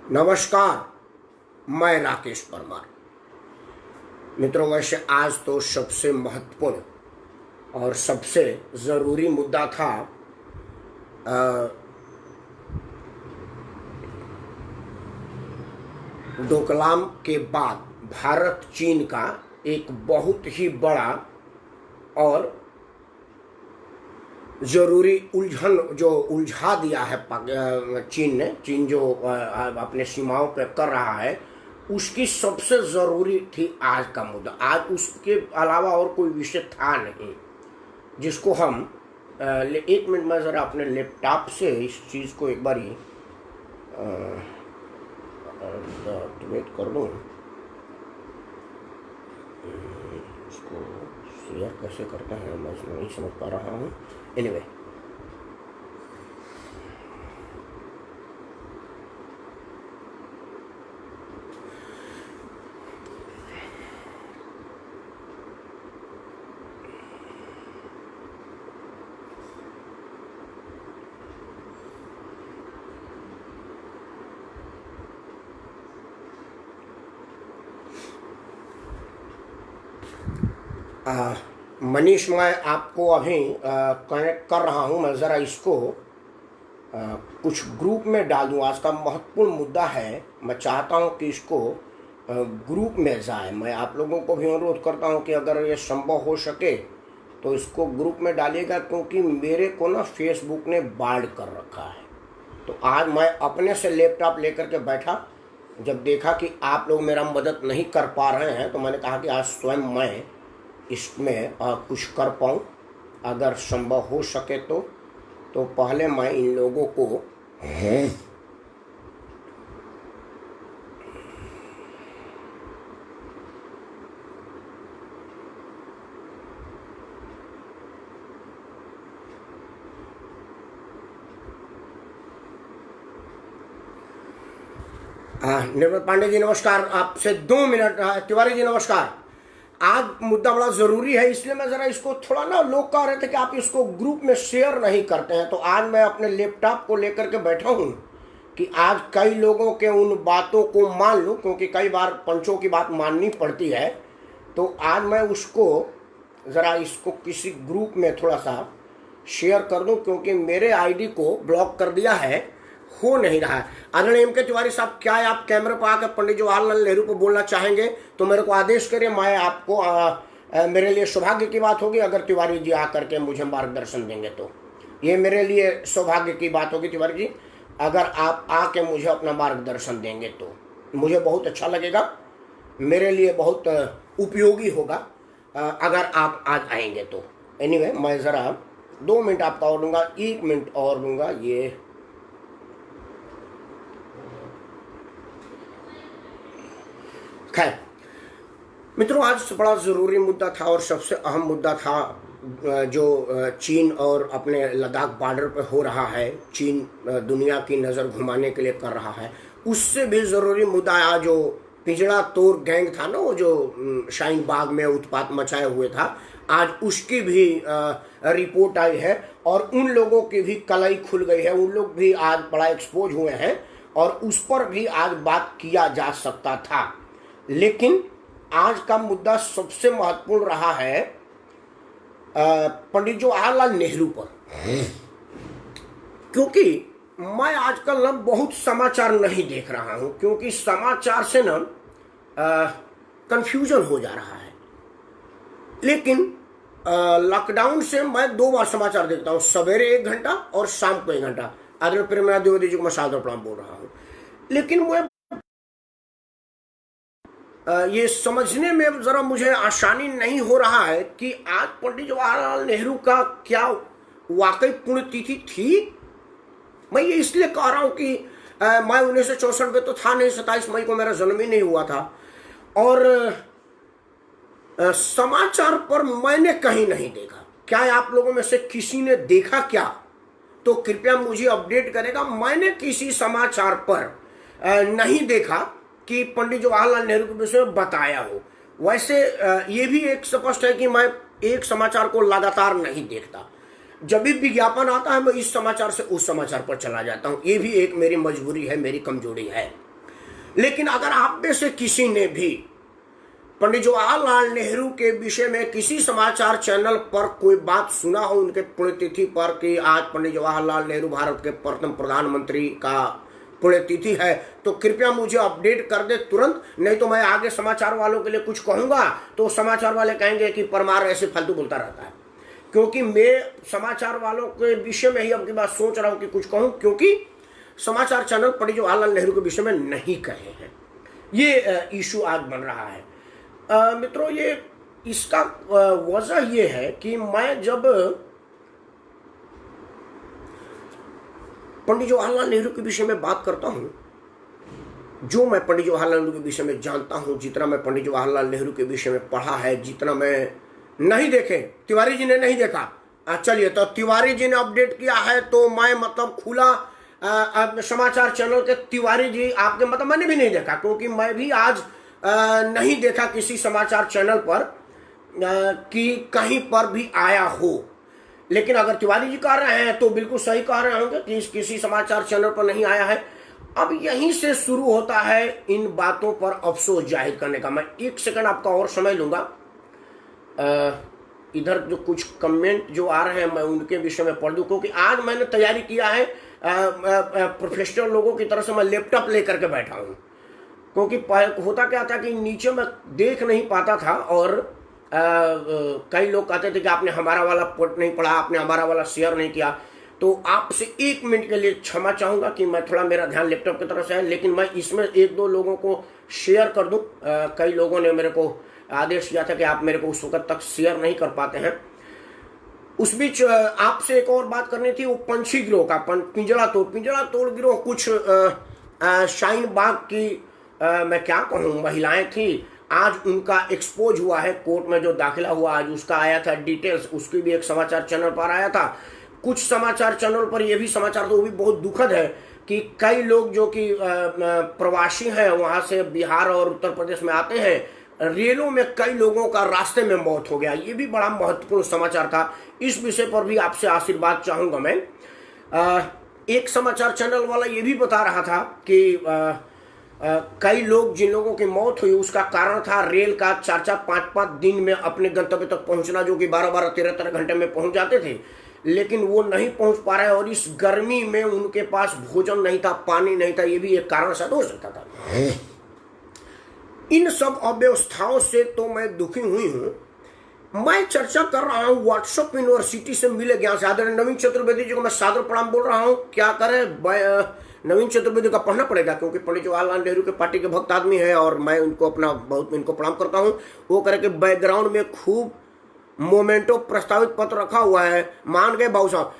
नमस्कार, मैं राकेश परमार। मित्रों, वैसे आज तो सबसे महत्वपूर्ण और सबसे ज़रूरी मुद्दा था डोकलाम के बाद भारत चीन का एक बहुत ही बड़ा और ज़रूरी उलझन जो उलझा दिया है चीन जो अपने सीमाओं पर कर रहा है, उसकी सबसे ज़रूरी थी आज का मुद्दा। आज उसके अलावा और कोई विषय था नहीं जिसको हम एक मिनट में ज़रा अपने लैपटॉप से इस चीज़ को एक बार ही एक्टिवेट कर दूँ। इसको शेयर कैसे करते हैं मैं नहीं समझ पा रहा हूँ। एनीवे, मनीष, मैं आपको अभी कनेक्ट कर रहा हूँ। मैं ज़रा इसको कुछ ग्रुप में डाल दूँ। आज का महत्वपूर्ण मुद्दा है, मैं चाहता हूँ कि इसको ग्रुप में जाए। मैं आप लोगों को भी अनुरोध करता हूँ कि अगर ये संभव हो सके तो इसको ग्रुप में डालिएगा, क्योंकि मेरे को ना फेसबुक ने बाढ़ कर रखा है। तो आज मैं अपने से लैपटॉप लेकर के बैठा, जब देखा कि आप लोग मेरा मदद नहीं कर पा रहे हैं तो मैंने कहा कि आज स्वयं मैं इसमें कुछ कर पाऊँ। अगर संभव हो सके तो पहले मैं इन लोगों को निर्मल पांडे जी नमस्कार, आपसे 2 मिनट। तिवारी जी नमस्कार। आज मुद्दा बड़ा ज़रूरी है, इसलिए मैं ज़रा इसको थोड़ा ना, लोग कह रहे थे कि आप इसको ग्रुप में शेयर नहीं करते हैं, तो आज मैं अपने लैपटॉप को लेकर के बैठा हूँ कि आज कई लोगों के उन बातों को मान लूँ, क्योंकि कई बार पंचों की बात माननी पड़ती है। तो आज मैं उसको ज़रा इसको किसी ग्रुप में थोड़ा सा शेयर कर दूँ, क्योंकि मेरे आईडी को ब्लॉक कर दिया है, हो नहीं रहा है। आदरणीय एम के तिवारी साहब, क्या आप कैमरे पर आकर पंडित जवाहरलाल नेहरू को बोलना चाहेंगे तो मेरे को आदेश करिए। मैं आपको मेरे लिए सौभाग्य की बात होगी अगर तिवारी जी आकर के मुझे मार्गदर्शन देंगे, तो ये मेरे लिए सौभाग्य की बात होगी। तिवारी जी, अगर आप आके मुझे अपना मार्गदर्शन देंगे तो मुझे बहुत अच्छा लगेगा, मेरे लिए बहुत उपयोगी होगा अगर आप आज आएंगे तो। एनीवे, मैं ज़रा 2 मिनट आपका और लूँगा, 1 मिनट और लूँगा। ये खैर मित्रों, आज बड़ा ज़रूरी मुद्दा था और सबसे अहम मुद्दा था जो चीन और अपने लद्दाख बॉर्डर पर हो रहा है। चीन दुनिया की नज़र घुमाने के लिए कर रहा है। उससे भी ज़रूरी मुद्दा आज जो पिंजड़ा तोड़ गैंग था ना, वो जो शाहीन बाग में उत्पात मचाए हुए था, आज उसकी भी रिपोर्ट आई है और उन लोगों की भी कलाई खुल गई है। उन लोग भी आज बड़ा एक्सपोज हुए हैं और उस पर भी आज बात किया जा सकता था। लेकिन आज का मुद्दा सबसे महत्वपूर्ण रहा है पंडित जवाहरलाल नेहरू पर, क्योंकि मैं आजकल ना बहुत समाचार नहीं देख रहा हूं, क्योंकि समाचार से ना कंफ्यूजन हो जा रहा है। लेकिन लॉकडाउन से मैं 2 बार समाचार देखता हूं, सवेरे 1 घंटा और शाम को 1 घंटा। आदरणीय प्रेमनाथ द्विवेदी जी को मैं सादर प्रणाम बोल रहा हूं। लेकिन मैं ये समझने में ज़रा मुझे आसानी नहीं हो रहा है कि आज पंडित जवाहरलाल नेहरू का क्या वाकई पुण्यतिथि थी। मैं ये इसलिए कह रहा हूँ कि मैं 1964 में तो था नहीं, 27 मई को मेरा जन्म ही नहीं हुआ था, और समाचार पर मैंने कहीं नहीं देखा। क्या आप लोगों में से किसी ने देखा क्या? तो कृपया मुझे अपडेट करेगा। मैंने किसी समाचार पर नहीं देखा कि पंडित जवाहरलाल नेहरू के विषय में बताया हो। वैसे ये भी एक स्पष्ट है कि मैं एक समाचार को लगातार नहीं देखता। जब भी विज्ञापन आता है मैं इस समाचार से उस समाचार पर चला जाता हूँ। ये भी एक मेरी मजबूरी है, मेरी कमजोरी है। लेकिन अगर आप में से किसी ने भी पंडित जवाहरलाल नेहरू के विषय में किसी समाचार चैनल पर कोई बात सुना हो उनके पुण्यतिथि पर कि आज पंडित जवाहरलाल नेहरू भारत के प्रथम प्रधानमंत्री का पुण्यतिथि है, तो कृपया मुझे अपडेट कर दे तुरंत, नहीं तो मैं आगे समाचार वालों के लिए कुछ कहूंगा तो समाचार वाले कहेंगे कि परमार ऐसे फालतू बोलता रहता है। क्योंकि मैं समाचार वालों के विषय में ही अपनी बात सोच रहा हूं कि कुछ कहूं, क्योंकि समाचार चैनल पंडित जवाहरलाल नेहरू के विषय में नहीं कहे हैं। ये इशू आज बन रहा है मित्रों। ये इसका वजह ये है कि मैं जब पंडित जवाहरलाल नेहरू के विषय में बात करता हूं, जो मैं पंडित जवाहरलाल नेहरू के विषय में जानता हूं, जितना मैं पंडित जवाहरलाल नेहरू के विषय में पढ़ा है, जितना मैं नहीं देखे, तिवारी जी ने नहीं देखा। चलिए, तो तिवारी जी ने अपडेट किया है तो मैं मतलब खुला समाचार चैनल के तिवारी जी आपके मतलब मैंने भी नहीं देखा, क्योंकि मैं भी आज नहीं देखा किसी समाचार चैनल पर कि कहीं पर भी आया हो। लेकिन अगर तिवारी जी कह रहे हैं तो बिल्कुल सही कह रहे होंगे कि किसी समाचार चैनल पर नहीं आया है। अब यहीं से शुरू होता है इन बातों पर अफसोस जाहिर करने का। मैं 1 सेकंड आपका और समय लूंगा। इधर जो कुछ कमेंट जो आ रहे हैं मैं उनके विषय में पढ़ दूं, क्योंकि आज मैंने तैयारी किया है प्रोफेशनल लोगों की तरह से। मैं लैपटॉप लेकर के बैठा हूं, क्योंकि होता क्या था कि नीचे मैं देख नहीं पाता था और कई लोग कहते थे कि आपने हमारा वाला पोस्ट नहीं पढ़ा, आपने हमारा वाला शेयर नहीं किया। तो आपसे 1 मिनट के लिए क्षमा चाहूंगा कि मैं थोड़ा मेरा ध्यान लैपटॉप की तरफ से है, लेकिन मैं इसमें 1-2 लोगों को शेयर कर दूं। कई लोगों ने मेरे को आदेश दिया था कि आप मेरे को उस वक्त तक शेयर नहीं कर पाते हैं। उस बीच आपसे एक और बात करनी थी, वो पंछी गिरोह का पिंजरा तोड़ गिरोह। कुछ शाहीन बाग की मैं क्या कहूँ महिलाएं थी, आज उनका एक्सपोज हुआ है कोर्ट में, जो दाखिला हुआ आज उसका आया था डिटेल्स, उसकी भी एक समाचार चैनल पर आया था। कुछ समाचार चैनल पर यह भी समाचार तो वो भी बहुत दुखद है कि कई लोग जो कि प्रवासी हैं वहां से बिहार और उत्तर प्रदेश में आते हैं, रेलों में कई लोगों का रास्ते में मौत हो गया। ये भी बड़ा महत्वपूर्ण समाचार था। इस विषय पर भी आपसे आशीर्वाद चाहूंगा मैं। एक समाचार चैनल वाला ये भी बता रहा था कि कई लोग जिन लोगों की मौत हुई उसका कारण था रेल का 4-4, 5-5 दिन में अपने गंतव्य तक पहुंचना, जो कि 12-12, 13-13 घंटे में पहुंच जाते थे, लेकिन वो नहीं पहुंच पा रहे और इस गर्मी में उनके पास भोजन नहीं था, पानी नहीं था। ये भी एक कारण शायद हो सकता था। इन सब अव्यवस्थाओं से तो मैं दुखी हुई हूं। मैं चर्चा कर रहा हूं व्हाट्सएप यूनिवर्सिटी से मिले ज्ञान से आदरणीय नवीन चतुर्वेदी जी को मैं सादर प्रणाम बोल रहा हूं। क्या करें, नवीन चतुर्वेदी का पढ़ना पड़ेगा, क्योंकि पंडित जवाहरलाल नेहरू के पार्टी के भक्त आदमी है और मैं उनको अपना बहुत इनको प्रणाम करता हूं। वो करके बैकग्राउंड में खूब मोमेंटो प्रस्तावित पत्र रखा हुआ है। मान गए बाबू साहब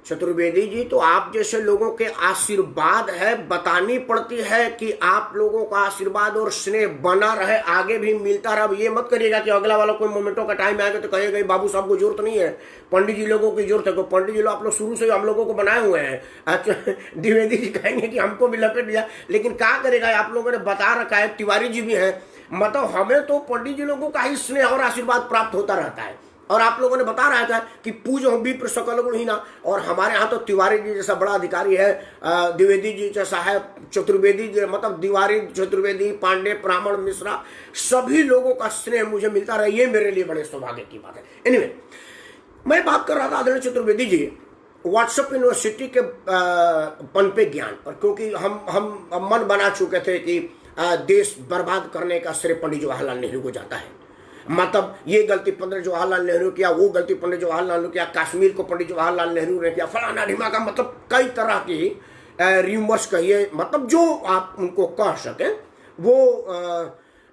चतुर्वेदी जी, तो आप जैसे लोगों के आशीर्वाद है, बतानी पड़ती है कि आप लोगों का आशीर्वाद और स्नेह बना रहे, आगे भी मिलता रहे। अब ये मत करिएगा कि अगला वाला कोई मोमेंटो का टाइम आएगा तो कहेगा बाबू साहब को जरूरत नहीं है, पंडित जी लोगों की जरूरत है। तो पंडित जी लोग आप लोग शुरू से हम लोगों को बनाए हुए हैं। अच्छा, द्विवेदी जी कहेंगे कि हमको भी लपेट दिया, लेकिन क्या करेगा, आप लोगों ने बता रखा है। तिवारी जी भी है, मतलब हमें तो पंडित जी लोगों का ही स्नेह और आशीर्वाद प्राप्त होता रहता है। और आप लोगों ने बता रहा था कि पूजो विप्र सकल गुणहीना, और हमारे यहाँ तो तिवारी जी जैसा बड़ा अधिकारी है, द्विवेदी जी जैसा है, चतुर्वेदी जी, मतलब तिवारी, चतुर्वेदी, पांडे, ब्राह्मण, मिश्रा, सभी लोगों का स्नेह मुझे मिलता रहा। ये मेरे लिए बड़े सौभाग्य की बात है। एनीवे, मैं बात कर रहा था आदरणीय चतुर्वेदी जी व्हाट्सएप यूनिवर्सिटी के पनपे ज्ञान पर, क्योंकि हम मन बना चुके थे कि देश बर्बाद करने का श्रेय पंडित जवाहरलाल नेहरू को जाता है। मतलब ये गलती पंडित जवाहरलाल नेहरू किया, वो गलती पंडित जवाहरलाल नेहरू किया, कश्मीर को पंडित जवाहरलाल नेहरू ने किया, फलाना ढिमाका, मतलब कई तरह की र्यूमर्स कहिए, मतलब जो आप उनको कह सके वो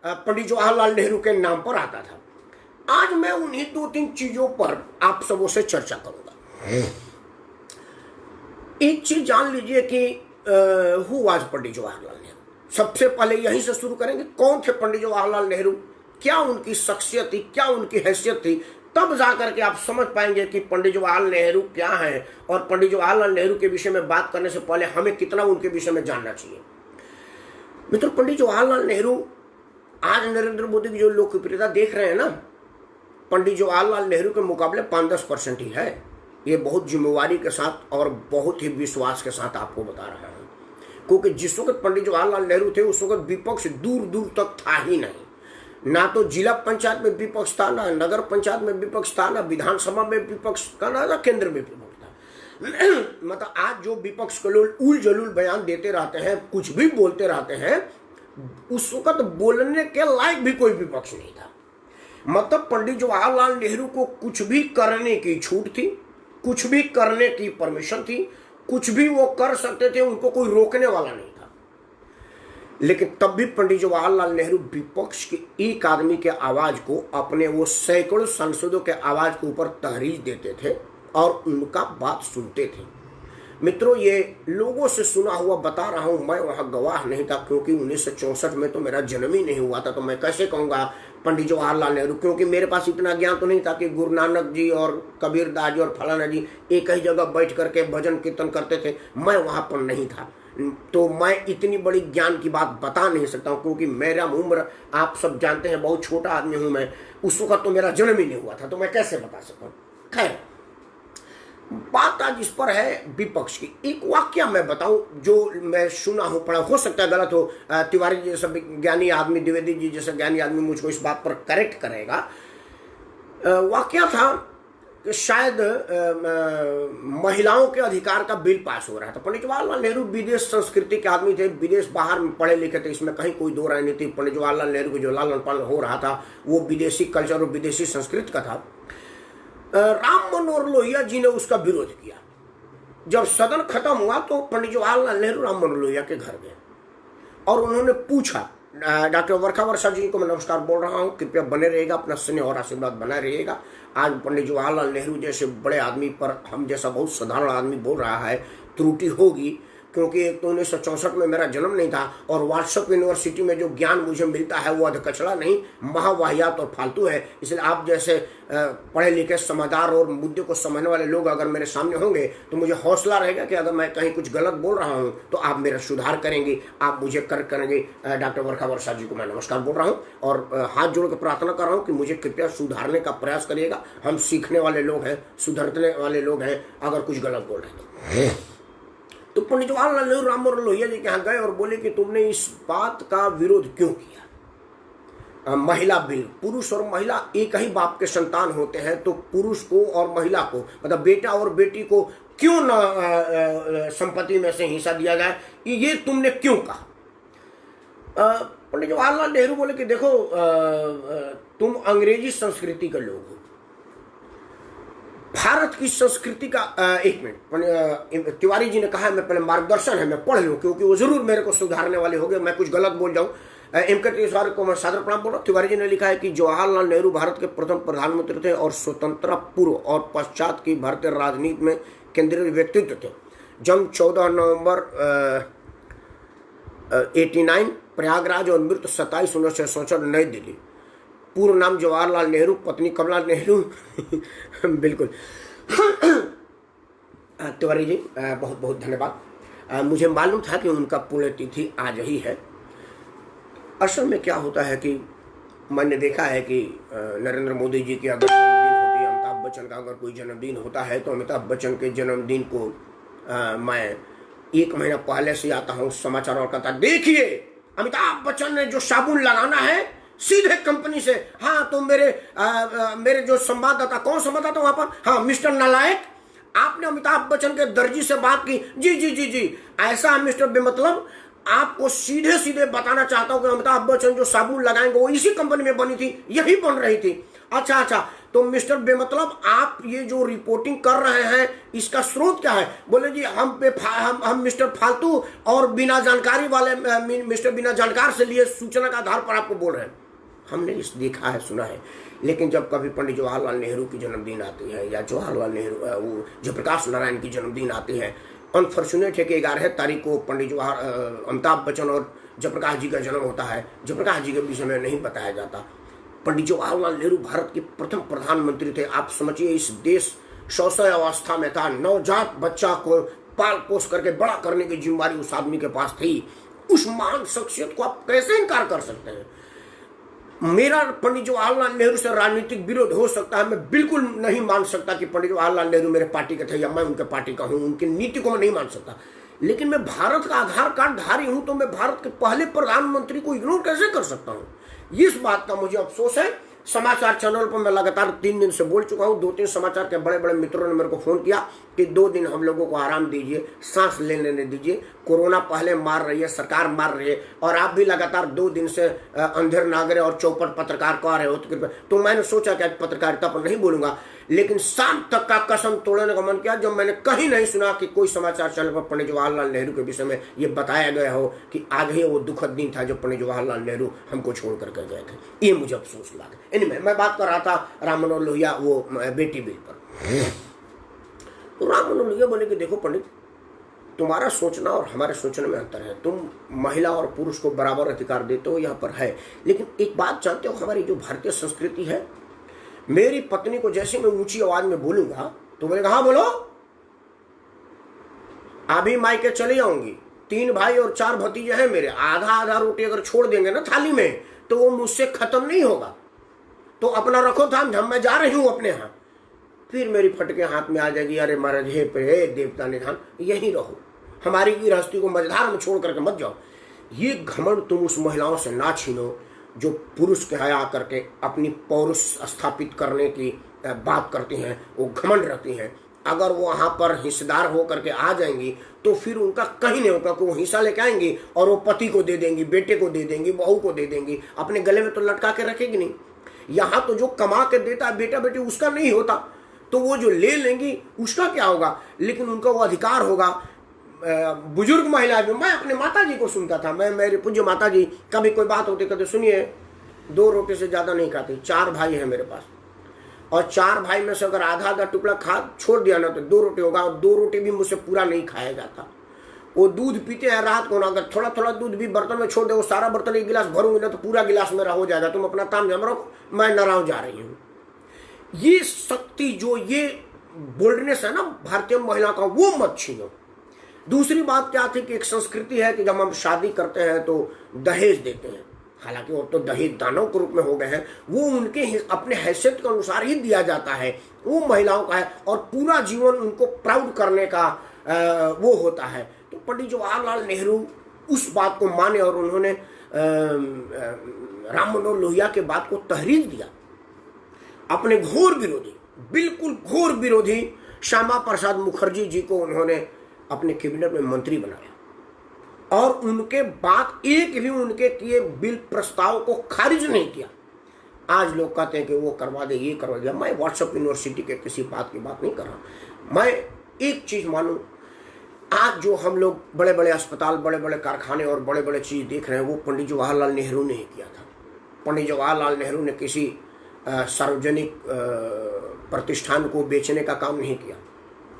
पंडित जवाहरलाल नेहरू के नाम पर आता था। आज मैं उन्हीं 2-3 चीजों पर आप सबों से चर्चा करूंगा। एक चीज जान लीजिए कि हु वाज पंडित जवाहरलाल नेहरू। सबसे पहले यहीं से शुरू करेंगे, कौन थे पंडित जवाहरलाल नेहरू, क्या उनकी शख्सियत थी, क्या उनकी हैसियत थी, तब जाकर के आप समझ पाएंगे कि पंडित जवाहरलाल नेहरू क्या है। और पंडित जवाहरलाल नेहरू के विषय में बात करने से पहले हमें कितना उनके विषय में जानना चाहिए। मित्रों, पंडित जवाहरलाल नेहरू आज नरेंद्र मोदी की जो लोकप्रियता देख रहे हैं ना, पंडित जवाहरलाल नेहरू के मुकाबले 5-10% ही है। ये बहुत जिम्मेवारी के साथ और बहुत ही विश्वास के साथ आपको बता रहा हूं। क्योंकि जिस वक्त पंडित जवाहरलाल नेहरू थे उस वक्त विपक्ष दूर दूर तक था ही नहीं। ना तो जिला पंचायत में विपक्ष था, ना नगर पंचायत में विपक्ष था, ना विधानसभा में विपक्ष था, ना केंद्र में विपक्ष था। मतलब आज जो विपक्ष के लोग उल जलूल बयान देते रहते हैं, कुछ भी बोलते रहते हैं, उस वक्त बोलने के लायक भी कोई विपक्ष नहीं था। मतलब पंडित जवाहरलाल नेहरू को कुछ भी करने की छूट थी, कुछ भी करने की परमिशन थी, कुछ भी वो कर सकते थे, उनको कोई रोकने वाला नहीं था। लेकिन तब भी पंडित जवाहरलाल नेहरू विपक्ष के एक आदमी के आवाज को, अपने वो सैकड़ों सांसदों के आवाज के ऊपर तहरीर देते थे और उनका बात सुनते थे। मित्रों, ये लोगों से सुना हुआ बता रहा हूं, मैं वहां गवाह नहीं था, क्योंकि 1964 में तो मेरा जन्म ही नहीं हुआ था। तो मैं कैसे कहूंगा पंडित जवाहरलाल नेहरू, क्योंकि मेरे पास इतना ज्ञान तो नहीं था कि गुरु नानक जी और कबीर दास जी और फलाना जी एक ही जगह बैठ करके भजन कीर्तन करते थे। मैं वहां पर नहीं था, तो मैं इतनी बड़ी ज्ञान की बात बता नहीं सकता हूं, क्योंकि मेरा उम्र आप सब जानते हैं, बहुत छोटा आदमी हूं मैं। उस वक्त तो मेरा जन्म ही नहीं हुआ था, तो मैं कैसे बता सकता हूँ। खैर, बात आज इस पर है विपक्ष की। एक वाक्य मैं बताऊं जो मैं सुना हूं, पढ़ा, हो सकता है गलत हो। तिवारी जी जैसा ज्ञानी आदमी, द्विवेदी जी जैसा ज्ञानी आदमी मुझको इस बात पर करेक्ट करेगा। वाक्य था कि शायद महिलाओं के अधिकार का बिल पास हो रहा था। पंडित जवाहरलाल नेहरू विदेश संस्कृति के आदमी थे, विदेश बाहर में पढ़े लिखे थे, इसमें कहीं कोई दो राय नहीं थी। पंडित जवाहरलाल नेहरू को जो लालन पालन हो रहा था वो विदेशी कल्चर और विदेशी संस्कृति का था। राम मनोहर लोहिया जी ने उसका विरोध किया। जब सदन खत्म हुआ तो पंडित जवाहरलाल नेहरू राम मनोहर लोहिया के घर गए और उन्होंने पूछा, डॉक्टर वर्खा वर्षा जी को मैं नमस्कार बोल रहा हूं, कृपया बने रहेगा, अपना स्नेह और आशीर्वाद बनाए रहिएगा। आज पंडित जवाहरलाल नेहरू जैसे बड़े आदमी पर हम जैसा बहुत साधारण आदमी बोल रहा है, त्रुटि होगी, क्योंकि एक तो 1964 में मेरा जन्म नहीं था और व्हाट्सएप यूनिवर्सिटी में जो ज्ञान मुझे मिलता है वो अधकचरा नहीं, महावाहियात और फालतू है। इसलिए आप जैसे पढ़े लिखे समझदार और मुद्दे को समझने वाले लोग अगर मेरे सामने होंगे तो मुझे हौसला रहेगा कि अगर मैं कहीं कुछ गलत बोल रहा हूं तो आप मेरा सुधार करेंगे, आप मुझे करेक्ट करेंगे। डॉक्टर वर्खा वर्षा जी को मैं नमस्कार बोल रहा हूँ और हाथ जोड़ कर प्रार्थना कर रहा हूँ कि मुझे कृपया सुधारने का प्रयास करिएगा। हम सीखने वाले लोग हैं, सुधरने वाले लोग हैं, अगर कुछ गलत बोल रहे हैं तो पंडित जवाहरलाल नेहरू राम मनोहर लोहिया जी के यहाँ गए और बोले कि तुमने इस बात का विरोध क्यों किया। महिला बिल, पुरुष और महिला एक ही बाप के संतान होते हैं, तो पुरुष को और महिला को, मतलब बेटा और बेटी को क्यों न संपत्ति में से हिस्सा दिया जाए, ये तुमने क्यों कहा। पंडित जवाहरलाल नेहरू बोले कि देखो, तुम अंग्रेजी संस्कृति के लोग हो, भारत की संस्कृति का एक मिनट, तिवारी जी ने कहा है मैं पहले मार्गदर्शन है, मैं पढ़ लूं, क्योंकि वो जरूर मेरे को सुधारने वाले होंगे, मैं कुछ गलत बोल जाऊं। एमके तिवारी को मैं सादर प्रणाम बोल रहा हूँ। तिवारी जी ने लिखा है कि जवाहरलाल नेहरू भारत के प्रथम प्रधानमंत्री थे और स्वतंत्रता पूर्व और पश्चात की भारतीय राजनीति में केंद्रीय व्यक्तित्व थे। जन्म 14 नवंबर 89 प्रयागराज और मृत्यु 27 1967 नई दिल्ली। पूर्ण नाम जवाहरलाल नेहरू, पत्नी कमला नेहरू। बिल्कुल तिवारी जी बहुत बहुत धन्यवाद। मुझे मालूम था कि उनका पुण्यतिथि आज ही है। असल में क्या होता है कि मैंने देखा है कि नरेंद्र मोदी जी की अगर जन्मदिन होती है, अमिताभ बच्चन का अगर कोई जन्मदिन होता है तो अमिताभ बच्चन के जन्मदिन को मैं 1 महीना पहले से आता हूँ समाचार और कहता देखिए अमिताभ बच्चन ने जो साबुन लगाना है सीधे कंपनी से। हाँ, तो मेरे जो संवाददाता, कौन संवाददाता वहां पर, हाँ मिस्टर नालायक, आपने अमिताभ बच्चन के दर्जी से बात की। जी जी जी जी, ऐसा मिस्टर बेमतलब, आपको सीधे सीधे बताना चाहता हूं कि अमिताभ बच्चन जो साबुन लगाएंगे वो इसी कंपनी में बनी थी, यही बन रही थी। अच्छा, तो मिस्टर बेमतलब आप ये जो रिपोर्टिंग कर रहे हैं इसका स्रोत क्या है। बोले जी हम मिस्टर फालतू और बिना जानकारी वाले मिस्टर बिना जानकार से लिए सूचना का आधार पर आपको बोल रहे हैं। हमने इस देखा है, सुना है, लेकिन जब कभी पंडित जवाहरलाल नेहरू की जन्मदिन आती है या जवाहरलाल नेहरू वो जयप्रकाश नारायण की जन्मदिन आती है, अनफॉर्चुनेट है कि 11 तारीख को पंडित अमिताभ बच्चन और जयप्रकाश जी का जन्म होता है। जयप्रकाश जी के विषय में नहीं बताया जाता। पंडित जवाहरलाल नेहरू भारत के प्रथम प्रधानमंत्री थे। आप समझिए, इस देश शौशय अवस्था में था, नवजात बच्चा को पाल पोस करके बड़ा करने की जिम्मेदारी उस आदमी के पास थी। उस महान शख्सियत को आप कैसे इनकार कर सकते हैं। मेरा पंडित जवाहरलाल नेहरू से राजनीतिक विरोध हो सकता है, मैं बिल्कुल नहीं मान सकता कि पंडित जवाहरलाल नेहरू मेरे पार्टी के थे या मैं उनके पार्टी का हूं, उनकी नीति को मैं नहीं मान सकता। लेकिन मैं भारत का आधार कार्ड धारी हूं तो मैं भारत के पहले प्रधानमंत्री को इग्नोर कैसे कर सकता हूं। इस बात का मुझे अफसोस है। समाचार चैनल पर मैं लगातार 3 दिन से बोल चुका हूं। 2-3 समाचार के बड़े बड़े मित्रों ने मेरे को फोन किया कि 2 दिन हम लोगों को आराम दीजिए, सांस लेने दीजिए, कोरोना पहले मार रही है, सरकार मार रही है, और आप भी लगातार 2 दिन से अंधेर नागरे और चौपट पत्रकार कह रहे हो। तो मैंने सोचा कि आज पत्रकारिता पर नहीं बोलूंगा, लेकिन शाम तक का कसम तोड़ने का मन किया जब मैंने कहीं नहीं सुना कि कोई समाचार चैनल पर पंडित जवाहरलाल नेहरू के विषय में ये बताया गया हो कि आज ही वो दुखद दिन था जब पंडित जवाहरलाल नेहरू हमको छोड़ करके गए थे। ये मुझे अफसोस लगा। इनमें मैं बात कर रहा था राम मनोहर लोहिया वो बेटी बिल पर। तो राम मनोहर लोहिया बोले कि देखो पंडित, तुम्हारा सोचना और हमारे सोचने में अंतर है। तुम महिला और पुरुष को बराबर अधिकार देते हो, यहाँ पर है, लेकिन एक बात जानते हो, हमारी जो भारतीय संस्कृति है, मेरी पत्नी को जैसे मैं ऊंची आवाज में बोलूंगा तो बोलेगा हाँ बोलो, अभी मायके चले जाऊंगी। 3 भाई और 4 भतीजे हैं मेरे, आधा आधा रोटी अगर छोड़ देंगे ना थाली में तो वो मुझसे खत्म नहीं होगा। तो अपना रखो थाम झम, मैं जा रही हूं अपने यहाँ। फिर मेरी फटके हाथ में आ जाएगी, अरे महाराज हे पे देवता निधान, यही रहो, हमारी गृहस्थी को मझधार में छोड़ करके मत जाओ। ये घमंड तुम उस महिलाओं से ना छीनो जो पुरुष के हया करके अपनी पौरुष स्थापित करने की बात करती हैं, वो घमंड रखती हैं। अगर वो वहां पर हिस्सेदार होकर के आ जाएंगी तो फिर उनका कहीं नहीं होगा कि वो हिस्सा लेके आएंगी और वो पति को दे देंगी, बेटे को दे देंगी, बहू को दे देंगी, अपने गले में तो लटका के रखेगी नहीं। यहाँ तो जो कमा के देता है बेटा बेटी उसका नहीं होता, तो वो जो ले लेंगी उसका क्या होगा, लेकिन उनका वो अधिकार होगा। बुजुर्ग महिला भी, मैं अपने माता जी को सुनता था, मैं मेरे पूज्य माता जी कभी कोई बात होती कहते सुनिए 2 रोटी से ज्यादा नहीं खाती, 4 भाई है मेरे पास, और 4 भाई में से अगर आधा आधा टुकड़ा खा छोड़ दिया ना तो 2 रोटी होगा, और 2 रोटी भी मुझसे पूरा नहीं खाया जाता। वो दूध पीते हैं रात को ना, अगर थोड़ा थोड़ा दूध भी बर्तन में छोड़ दे, वो सारा बर्तन 1 गिलास भरूंगी ना तो पूरा गिलास मेरा हो जाएगा। तुम अपना ताम जम रखो, मैं नाराज जा रही हूँ। ये शक्ति जो ये बोल्डनेस है ना भारतीय महिला का, वो मत छीनो। दूसरी बात क्या थी कि एक संस्कृति है कि जब हम शादी करते हैं तो दहेज देते हैं, हालांकि वो तो दहेज दानव के रूप में हो गए हैं, वो उनके अपने हैसियत के अनुसार ही दिया जाता है, वो महिलाओं का है और पूरा जीवन उनको प्राउड करने का वो होता है। तो पंडित जवाहरलाल नेहरू उस बात को माने और उन्होंने राम मनोहर लोहिया के बात को तहरीर दिया। अपने घोर विरोधी, बिल्कुल घोर विरोधी श्यामा प्रसाद मुखर्जी जी को उन्होंने अपने कैबिनेट में मंत्री बनाया और उनके बाद एक भी उनके किए बिल प्रस्ताव को खारिज नहीं किया। आज लोग कहते हैं कि वो करवा दे, ये करवा दिया। मैं व्हाट्सएप यूनिवर्सिटी के किसी बात की बात नहीं कर रहा। मैं एक चीज मानूं, आज जो हम लोग बड़े बड़े अस्पताल, बड़े बड़े कारखाने और बड़े बड़े चीज देख रहे हैं, वो पंडित जवाहरलाल नेहरू ने ही किया था। पंडित जवाहरलाल नेहरू ने किसी सार्वजनिक प्रतिष्ठान को बेचने का काम नहीं किया,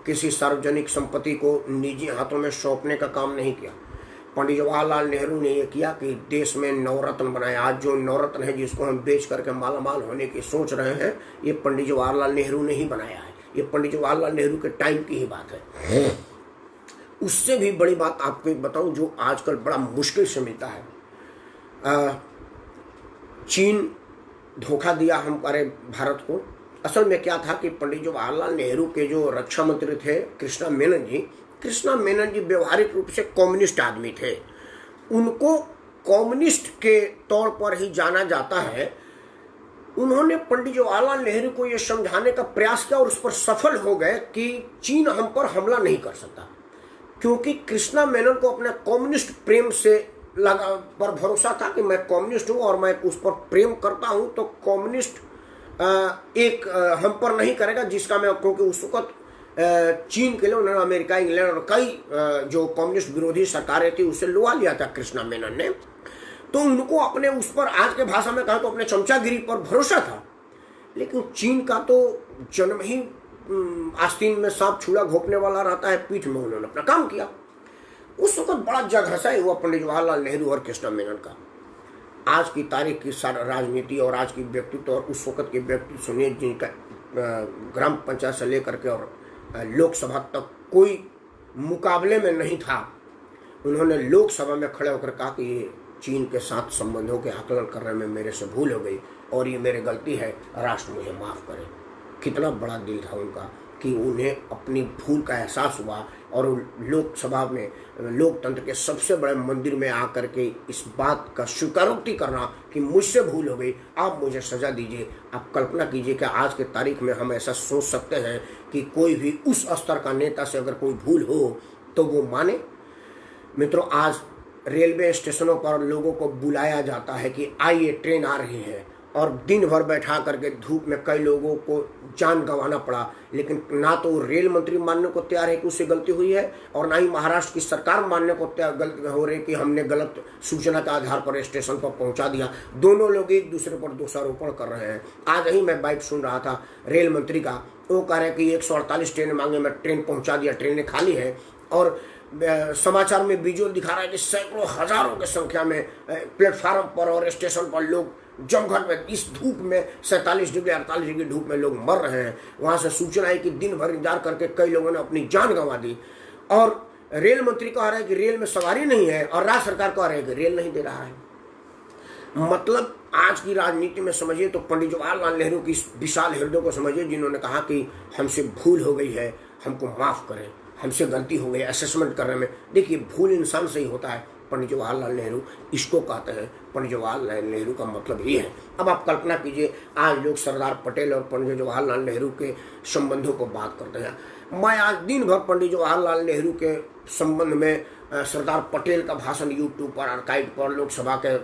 किसी सार्वजनिक संपत्ति को निजी हाथों में सौंपने का काम नहीं किया। पंडित जवाहरलाल नेहरू ने यह किया कि देश में नवरत्न बनाया। आज जो नवरत्न है जिसको हम बेच करके मालामाल होने की सोच रहे हैं, ये पंडित जवाहरलाल नेहरू ने ही बनाया है। ये पंडित जवाहरलाल नेहरू के टाइम की ही बात है। उससे भी बड़ी बात आपको बताऊं जो आजकल बड़ा मुश्किल से मिलता है। चीन धोखा दिया हमारे भारत को। असल में क्या था कि पंडित जवाहरलाल नेहरू के जो रक्षा मंत्री थे कृष्णा मेनन जी व्यवहारिक रूप से कम्युनिस्ट आदमी थे। उनको कम्युनिस्ट के तौर पर ही जाना जाता है। उन्होंने पंडित जवाहरलाल नेहरू को यह समझाने का प्रयास किया और उस पर सफल हो गए कि चीन हम पर हमला नहीं कर सकता, क्योंकि कृष्णा मेनन को अपने कम्युनिस्ट प्रेम से पर भरोसा था कि मैं कम्युनिस्ट हूं और मैं उस पर प्रेम करता हूं, तो कम्युनिस्ट एक हम पर नहीं करेगा जिसका मैं, क्योंकि उस वक्त चीन के लिए उन्होंने अमेरिका, इंग्लैंड और कई जो कम्युनिस्ट विरोधी सरकारें थी उससे लुआ लिया था कृष्णा मेनन ने। तो उनको अपने उस पर, आज के भाषा में कहा तो अपने चमचागिरी पर भरोसा था। लेकिन चीन का तो जन्म ही आस्तीन में सांप छुड़ा घोपने वाला रहता है, पीठ में उन्होंने अपना काम किया। उस वक्त बड़ा जगहसा हुआ पंडित जवाहरलाल नेहरू और कृष्णा मेनन का। आज की तारीख की राजनीति और आज की व्यक्तित्व और उस वक्त के व्यक्तित्व सुनिए, जिनका ग्राम पंचायत से लेकर के और लोकसभा तक कोई मुकाबले में नहीं था। उन्होंने लोकसभा में खड़े होकर कहा कि ये चीन के साथ संबंधों के आकलन करने में मेरे से भूल हो गई और ये मेरी गलती है, राष्ट्र मुझे माफ करे। कितना बड़ा दिल था उनका। कि उन्हें अपनी भूल का एहसास हुआ और लोकसभा में लोकतंत्र के सबसे बड़े मंदिर में आकर के इस बात का स्वीकारोक्ति करना कि मुझसे भूल हो गई, आप मुझे सज़ा दीजिए। आप कल्पना कीजिए कि आज के तारीख में हम ऐसा सोच सकते हैं कि कोई भी उस स्तर का नेता से अगर कोई भूल हो तो वो माने। मित्रों, आज रेलवे स्टेशनों पर लोगों को बुलाया जाता है कि आइए ट्रेन आ रही है, और दिन भर बैठा करके धूप में कई लोगों को जान गंवाना पड़ा, लेकिन ना तो रेल मंत्री मानने को तैयार है कि उससे गलती हुई है, और ना ही महाराष्ट्र की सरकार मानने को तैयार हो रही कि हमने गलत सूचना के आधार पर स्टेशन पर पहुंचा दिया। दोनों लोग एक दूसरे पर दोषारोपण कर रहे हैं। आज ही मैं बाइट सुन रहा था रेल मंत्री का, वो कह रहे हैं कि 148 ट्रेन मांगे, मैं ट्रेन पहुंचा दिया, ट्रेनें खाली है। और समाचार में विजुअल दिखा रहा है कि सैकड़ों हजारों की संख्या में प्लेटफार्म पर और स्टेशन पर लोग जमघट में इस धूप में 47 डिग्री 48 डिग्री धूप में लोग मर रहे हैं। वहां से सूचना है कि दिन भर इंतजार करके कई लोगों ने अपनी जान गंवा दी, और रेल मंत्री कह रहा है कि रेल में सवारी नहीं है, और राज्य सरकार कह रही है कि रेल नहीं दे रहा है। मतलब आज की राजनीति में समझिए तो पंडित जवाहरलाल नेहरू की विशाल हृदय को समझिए, जिन्होंने कहा कि हमसे भूल हो गई है, हमको माफ करें, हमसे गलती हो गई। असेसमेंट करने में देखिए भूल इंसान से ही होता है। पंडित जवाहरलाल नेहरू इसको कहते हैं। पंडित जवाहरलाल नेहरू का मतलब ये है। अब आप कल्पना कीजिए, आज लोग सरदार पटेल और पंडित जवाहरलाल नेहरू के संबंधों को बात करते हैं। मैं आज दिन भर पंडित जवाहरलाल नेहरू के संबंध में सरदार पटेल का भाषण यूट्यूब पर, आर्काइव पर, लोकसभा के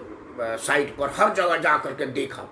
साइट पर, हर जगह जा करके देखा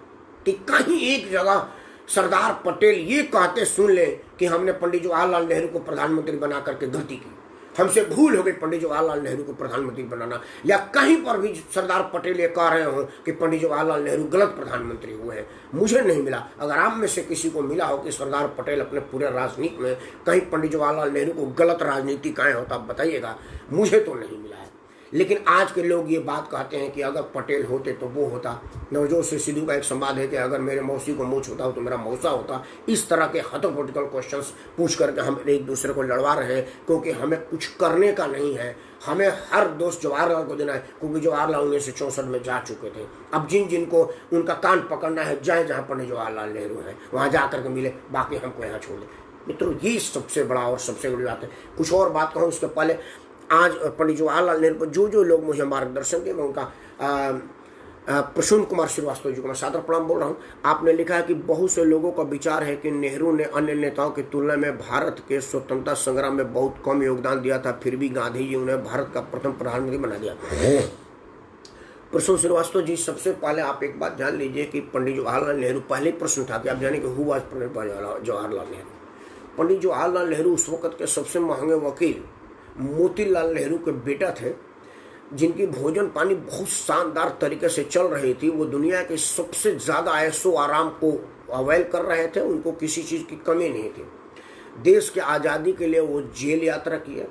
कि कहीं एक जगह सरदार पटेल ये कहते सुन ले कि हमने पंडित जवाहरलाल नेहरू को प्रधानमंत्री बना करके गलती की, हमसे भूल हो गई पंडित जवाहरलाल नेहरू को प्रधानमंत्री बनाना, या कहीं पर भी सरदार पटेल ये कह रहे हो कि पंडित जवाहरलाल नेहरू गलत प्रधानमंत्री हुए हैं। मुझे नहीं मिला। अगर आप में से किसी को मिला हो कि सरदार पटेल अपने पूरे राजनीति में कहीं पंडित जवाहरलाल नेहरू को गलत राजनीति कहें हो तो आप बताइएगा। मुझे तो नहीं मिला है। लेकिन आज के लोग ये बात कहते हैं कि अगर पटेल होते तो वो होता। नवजोत से सिद्धू का एक संवाद है कि अगर मेरे मौसी को मूछ होता हो तो मेरा मौसा होता। इस तरह के हाइपोथेटिकल क्वेश्चंस पूछ करके हम एक दूसरे को लड़वा रहे हैं, क्योंकि हमें कुछ करने का नहीं है। हमें हर दोष जवाहरलाल को देना है, क्योंकि जवाहरलाल 1964 में जा चुके थे। अब जिनको उनका कान पकड़ना है, जाए जहाँ पंडित जवाहरलाल नेहरू है वहाँ जा करके मिले, बाकी हमको यहाँ छोड़ दे। मित्रों, ये सबसे बड़ा और सबसे बड़ी बात है। कुछ और बात कहूँ उसके पहले, आज पंडित जवाहरलाल नेहरू पर जो लोग मुझे मार्गदर्शन दिए, मैं उनका प्रसून कुमार श्रीवास्तव जी को मैं सादर प्रणाम बोल रहा हूँ। आपने लिखा है कि बहुत से लोगों का विचार है कि नेहरू ने अन्य नेताओं की तुलना में भारत के स्वतंत्रता संग्राम में बहुत कम योगदान दिया था, फिर भी गांधी जी उन्हें भारत का प्रथम प्रधानमंत्री बना दिया। प्रसून श्रीवास्तव जी, सबसे पहले आप एक बात जान लीजिए कि पंडित जवाहरलाल नेहरू, पहले प्रश्न था कि आप जाने कि हु वाज पंडित जवाहरलाल नेहरू। पंडित जवाहरलाल नेहरू उस वक्त के सबसे महंगे वकील मोतीलाल नेहरू के बेटा थे, जिनकी भोजन पानी बहुत शानदार तरीके से चल रही थी। वो दुनिया के सबसे ज़्यादा ऐशो आराम को अवेल कर रहे थे, उनको किसी चीज़ की कमी नहीं थी। देश के आज़ादी के लिए वो जेल यात्रा किया,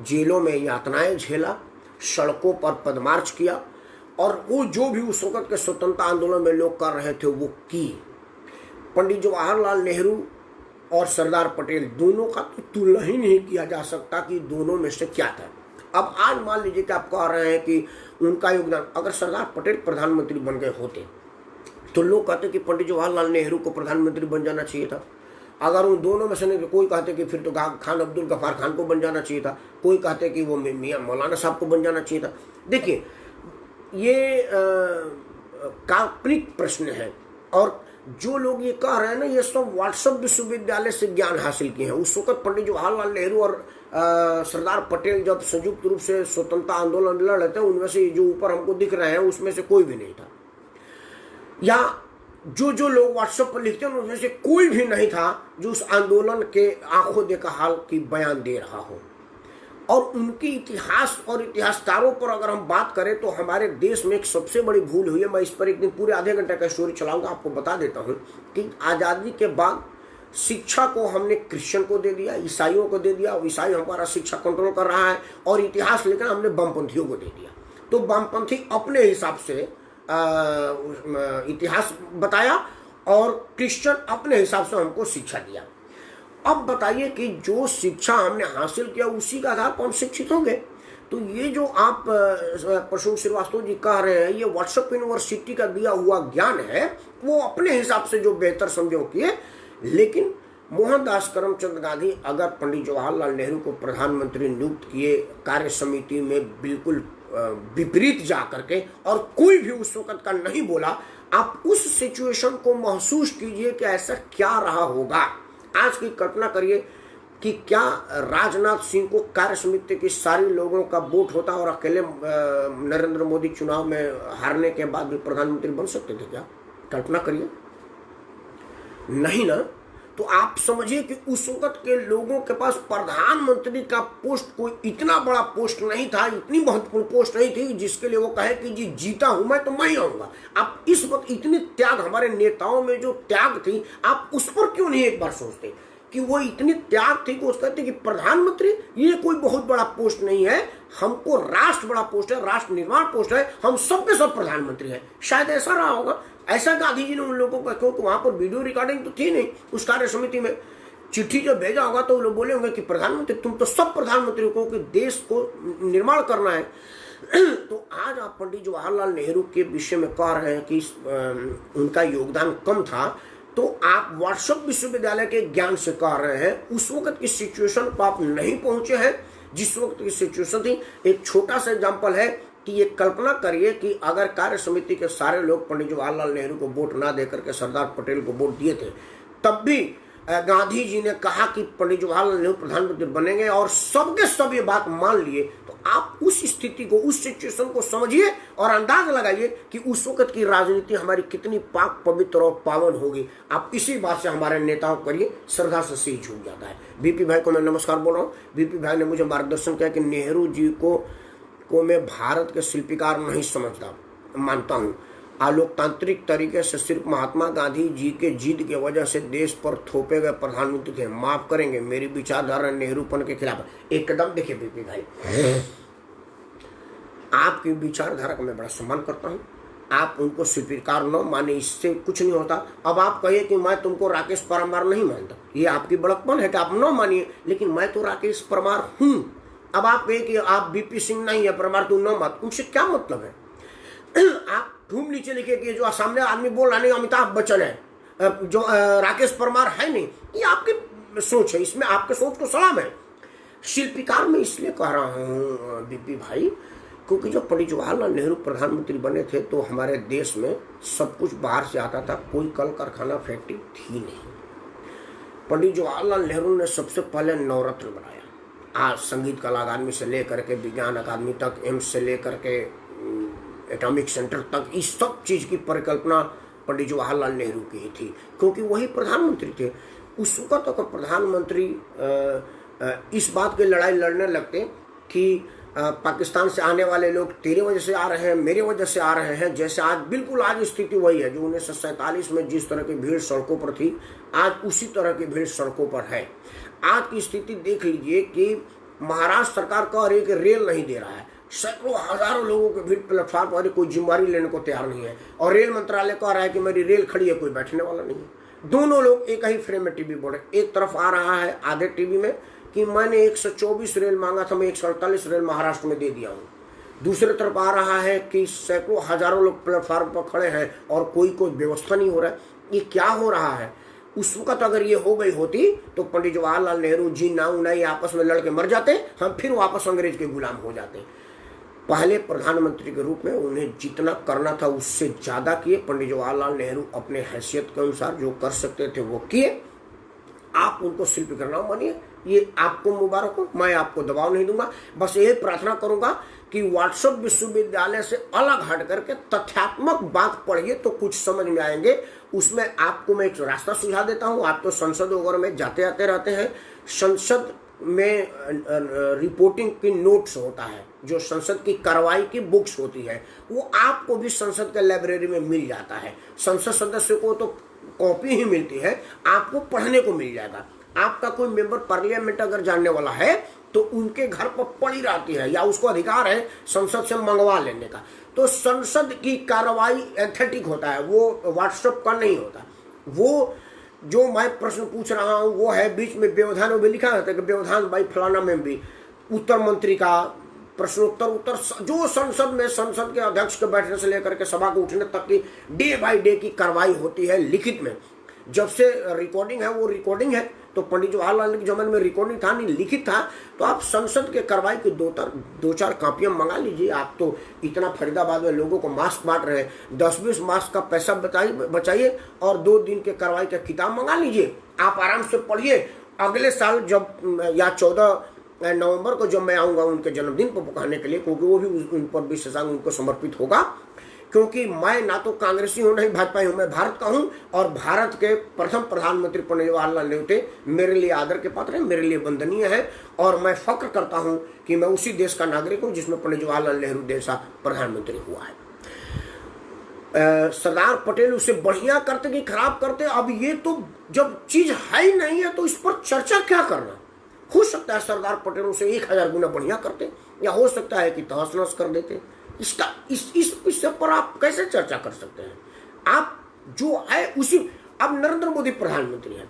जेलों में यातनाएं झेला, सड़कों पर पदमार्च किया, और वो जो भी उस वक्त के स्वतंत्रता आंदोलन में लोग कर रहे थे वो की। पंडित जवाहरलाल नेहरू और सरदार पटेल दोनों का तो तुलना ही नहीं किया जा सकता कि दोनों में से क्या था। अब आज मान लीजिए कि आप कह रहे हैं कि उनका योगदान, अगर सरदार पटेल प्रधानमंत्री बन गए होते तो लोग कहते कि पंडित जवाहरलाल नेहरू को प्रधानमंत्री बन जाना चाहिए था। अगर उन दोनों में से नहीं, कोई कहते कि फिर तो खान अब्दुल गफ्फार खान को बन जाना चाहिए था, कोई कहते कि वो मियां मौलाना साहब को बन जाना चाहिए था। देखिए, ये काल्पनिक प्रश्न है, और जो लोग ये कह रहे हैं ना, ये सब व्हाट्सएप विश्वविद्यालय से ज्ञान हासिल किए हैं। उस वक्त पंडित जवाहरलाल नेहरू और सरदार पटेल जब संयुक्त रूप से स्वतंत्रता आंदोलन लड़ रहे थे, उनमें से जो ऊपर हमको दिख रहे हैं उसमें से कोई भी नहीं था, या जो लोग व्हाट्सएप पर लिखते हैं उनमें से कोई भी नहीं था जो उस आंदोलन के आंखों देखा हाल की बयान दे रहा हो। और उनके इतिहास और इतिहासकारों पर अगर हम बात करें तो हमारे देश में एक सबसे बड़ी भूल हुई है। मैं इस पर एक दिन पूरे आधे घंटे का स्टोरी चलाऊंगा, आपको बता देता हूं कि आज़ादी के बाद शिक्षा को हमने क्रिश्चियन को दे दिया, ईसाइयों को दे दिया, और ईसाई हमारा शिक्षा कंट्रोल कर रहा है, और इतिहास लेकर हमने वामपंथियों को दे दिया। तो वामपंथी अपने हिसाब से इतिहास बताया और क्रिश्चियन अपने हिसाब से हमको शिक्षा दिया। अब बताइए कि जो शिक्षा हमने हासिल किया उसी के आधार पर हम शिक्षित होंगे। तो ये जो आप प्रसून श्रीवास्तव जी कह रहे हैं, ये व्हाट्सएप यूनिवर्सिटी का दिया हुआ ज्ञान है, वो अपने हिसाब से जो बेहतर समझो किए। लेकिन मोहनदास करमचंद गांधी अगर पंडित जवाहरलाल नेहरू को प्रधानमंत्री नियुक्त किए कार्य समिति में बिल्कुल विपरीत जा करके और कोई भी उस वक्त का नहीं बोला, आप उस सिचुएशन को महसूस कीजिए कि ऐसा क्या रहा होगा। आज की कल्पना करिए कि क्या राजनाथ सिंह को कार्य समिति के सारे लोगों का वोट होता और अकेले नरेंद्र मोदी चुनाव में हारने के बाद भी प्रधानमंत्री बन सकते थे क्या? कल्पना करिए, नहीं ना। तो आप समझिए कि उस वक्त के लोगों के पास प्रधानमंत्री का पोस्ट कोई इतना बड़ा पोस्ट नहीं था, इतनी महत्वपूर्ण पोस्ट नहीं थी जिसके लिए वो कहे कि जी जीता हूं मैं तो मैं ही आऊंगा। आप इस वक्त इतनी त्याग, हमारे नेताओं में जो त्याग थी, आप उस पर क्यों नहीं एक बार सोचते कि वो इतनी त्याग थी कि वो कहते कि प्रधानमंत्री ये कोई बहुत बड़ा पोस्ट नहीं है, हमको राष्ट्र बड़ा पोस्ट है, राष्ट्र निर्माण पोस्ट है, हम सबके सब प्रधानमंत्री हैं। शायद ऐसा रहा होगा। ऐसा गांधी जी ने उन लोगों को, क्योंकि वहां पर वीडियो रिकॉर्डिंग तो थी नहीं उस कार्य समिति में, चिट्ठी जो भेजा होगा तो वो लोग बोले होंगे कि प्रधानमंत्री तुम तो सब प्रधानमंत्री को कि देश को निर्माण करना है। तो आज आप पंडित जवाहरलाल नेहरू के विषय में कह रहे हैं कि उनका योगदान कम था, तो आप व्हाट्सएप विश्वविद्यालय के ज्ञान से कह रहे हैं। उस वक्त की सिचुएशन पर आप नहीं पहुंचे हैं जिस वक्त की सिचुएशन थी। एक छोटा सा एग्जाम्पल है कि ये कल्पना करिए कि अगर कार्य समिति के सारे लोग पंडित जवाहरलाल नेहरू को वोट ना देकर के सरदार पटेल को वोट दिए थे, तब भी गांधी जी ने कहा कि पंडित जवाहरलाल नेहरू प्रधानमंत्री बनेंगे और सबके सब ये बात मान लिए। तो आप उस स्थिति को, उस सिचुएशन को समझिए और अंदाज लगाइए कि उस वक्त की राजनीति हमारी कितनी पाक पवित्र और पावन होगी। आप इसी बात से हमारे नेताओं को करिए, श्रद्धा से सिर झुक जाता है। बीपी भाई को मैं नमस्कार बोल रहा हूँ। बीपी भाई ने मुझे मार्गदर्शन किया कि नेहरू जी को मैं भारत के शिल्पकार नहीं समझता, मानता हूँ। आलोकतांत्रिक तरीके से सिर्फ महात्मा गांधी जी के जिद की वजह से देश पर थोपे गए प्रधानमंत्री थे। माफ करेंगे, मेरी विचारधारा नेहरूपन के खिलाफ। एक कदम देखिए बीपी भाई, आपकी विचारधारा का मैं बड़ा सम्मान करता हूँ। आप उनको शिल्पकार न माने, इससे कुछ नहीं होता। अब आप कहिए कि मैं तुमको राकेश परमार नहीं मानता, ये आपकी बड़कपन है कि आप न मानिए, लेकिन मैं तो राकेश परमार हूँ। अब आप कहे कि आप बीपी सिंह नहीं है, परमार तू न मत, उनसे क्या मतलब है? आप ढूंढ नीचे लिखे कि जो सामने आदमी बोल रहा नहीं अमिताभ बच्चन है, जो राकेश परमार है नहीं, ये आपकी सोच है, इसमें आपके सोच को सलाम है। शिल्पकार में इसलिए कह रहा हूँ बीपी भाई, क्योंकि जब पंडित जवाहरलाल नेहरू प्रधानमंत्री बने थे तो हमारे देश में सब कुछ बाहर से आता था, कोई कल कारखाना फैक्ट्री थी नहीं। पंडित जवाहरलाल नेहरू ने सबसे पहले नवरत्न बनाया। आज संगीत कला अकादमी से लेकर के विज्ञान अकादमी तक, एम्स से लेकर के एटॉमिक सेंटर तक, इस सब चीज की परिकल्पना पंडित जवाहरलाल नेहरू की ही थी, क्योंकि वही प्रधानमंत्री थे। उस वक्त अगर प्रधानमंत्री इस बात की लड़ाई लड़ने लगते कि पाकिस्तान से आने वाले लोग तेरी वजह से आ रहे हैं, मेरी वजह से आ रहे हैं, जैसे आज बिल्कुल आज स्थिति वही है जो 1947 में जिस तरह की भीड़ सड़कों पर थी, आज उसी तरह की भीड़ सड़कों पर है। आज की स्थिति देख लीजिए कि महाराष्ट्र सरकार कह रही है कि रेल नहीं दे रहा है, सैकड़ों हजारों लोगों के भीड़ प्लेटफॉर्म पर कोई जिम्मेदारी लेने को तैयार नहीं है, और रेल मंत्रालय कह रहा है कि मेरी रेल खड़ी है, कोई बैठने वाला नहीं है। दोनों लोग एक ही फ्रेम में टीवी बोल रहे। एक तरफ आ रहा है आधे टीवी में कि मैंने 124 रेल मांगा था, मैं 148 रेल महाराष्ट्र में दे दिया हूँ। दूसरी तरफ आ रहा है कि सैकड़ों हजारों लोग प्लेटफॉर्म पर खड़े हैं और कोई व्यवस्था नहीं हो रहा है। ये क्या हो रहा है? उस वक्त अगर ये हो गई होती तो पंडित जवाहरलाल नेहरू जी नाऊ नाई आपस में लड़के मर जाते, हम फिर वापस अंग्रेज के गुलाम हो जाते। पहले प्रधानमंत्री के रूप में उन्हें जितना करना था उससे ज्यादा किए। पंडित जवाहरलाल नेहरू अपने हैसियत के अनुसार जो कर सकते थे वो किए। आप उनको शिल्पी करना मानिए, ये आपको मुबारक हो, मैं आपको दबाव नहीं दूंगा। बस यही प्रार्थना करूंगा कि व्हाट्सएप विश्वविद्यालय से अलग हट करके तथ्यात्मक बात पढ़िए तो कुछ समझ में आएंगे। उसमें आपको मैं एक रास्ता सुझा देता हूं। आप तो संसद वगैरह में जाते आते रहते हैं, संसद में रिपोर्टिंग की नोट्स होता है, जो संसद की कार्रवाई की बुक्स होती है, वो आपको भी संसद के लाइब्रेरी में मिल जाता है। संसद सदस्य को तो कॉपी ही मिलती है, आपको पढ़ने को मिल जाएगा। आपका कोई मेंबर पार्लियामेंट अगर जानने वाला है तो उनके घर पर पड़ी रहती है, या उसको अधिकार है संसद से मंगवा लेने का। तो संसद की कार्रवाई एथेटिक होता है, वो व्हाट्सएप का नहीं होता। वो जो मैं प्रश्न पूछ रहा हूँ वो है, बीच में व्यवधान में लिखा रहता है कि व्यवधान भाई फलाना में भी उत्तर मंत्री का प्रश्नोत्तर उत्तर, जो संसद में संसद के अध्यक्ष के बैठने से लेकर के सभा को उठने तक की डे बाय डे की कार्रवाई होती है लिखित में। जब से रिकॉर्डिंग है वो रिकॉर्डिंग है, तो पंडित जवाहरलाल नेहरू के जमाने में रिकॉर्डिंग था नहीं, लिखित था। तो आप संसद के कार्रवाई की दो चार कापियां मंगा लीजिए। आप तो इतना फरीदाबाद में लोगों को मास्क बांट रहे हैं, 10-20 मास्क का पैसा बचाइए और 2 दिन के कार्रवाई का किताब मंगा लीजिए। आप आराम से पढ़िए। अगले साल जब या 14 नवंबर को जब मैं आऊँगा उनके जन्मदिन पर पकाने के लिए, क्योंकि वो भी उन पर विशेषज्ञ उनको समर्पित होगा, क्योंकि मैं ना तो कांग्रेसी हूँ, नहीं भाजपा हूँ, मैं भारत का हूँ। और भारत के प्रथम प्रधानमंत्री पंडित जवाहरलाल नेहरू थे, मेरे लिए आदर के पात्र हैं, मेरे लिए वंदनीय है। और मैं फक्र करता हूँ कि मैं उसी देश का नागरिक हूँ जिसमें पंडित जवाहरलाल नेहरू जैसा प्रधानमंत्री हुआ है। सरदार पटेल उसे बढ़िया करते कि खराब करते, अब ये तो जब चीज है ही नहीं है तो इस पर चर्चा क्या करना। हो सकता है सरदार पटेल उसे 1000 गुना बढ़िया करते, या हो सकता है कि तहस नहस कर देते। इसका इस विषय पर आप कैसे चर्चा कर सकते हैं? आप जो है उसी, अब नरेंद्र मोदी प्रधानमंत्री है।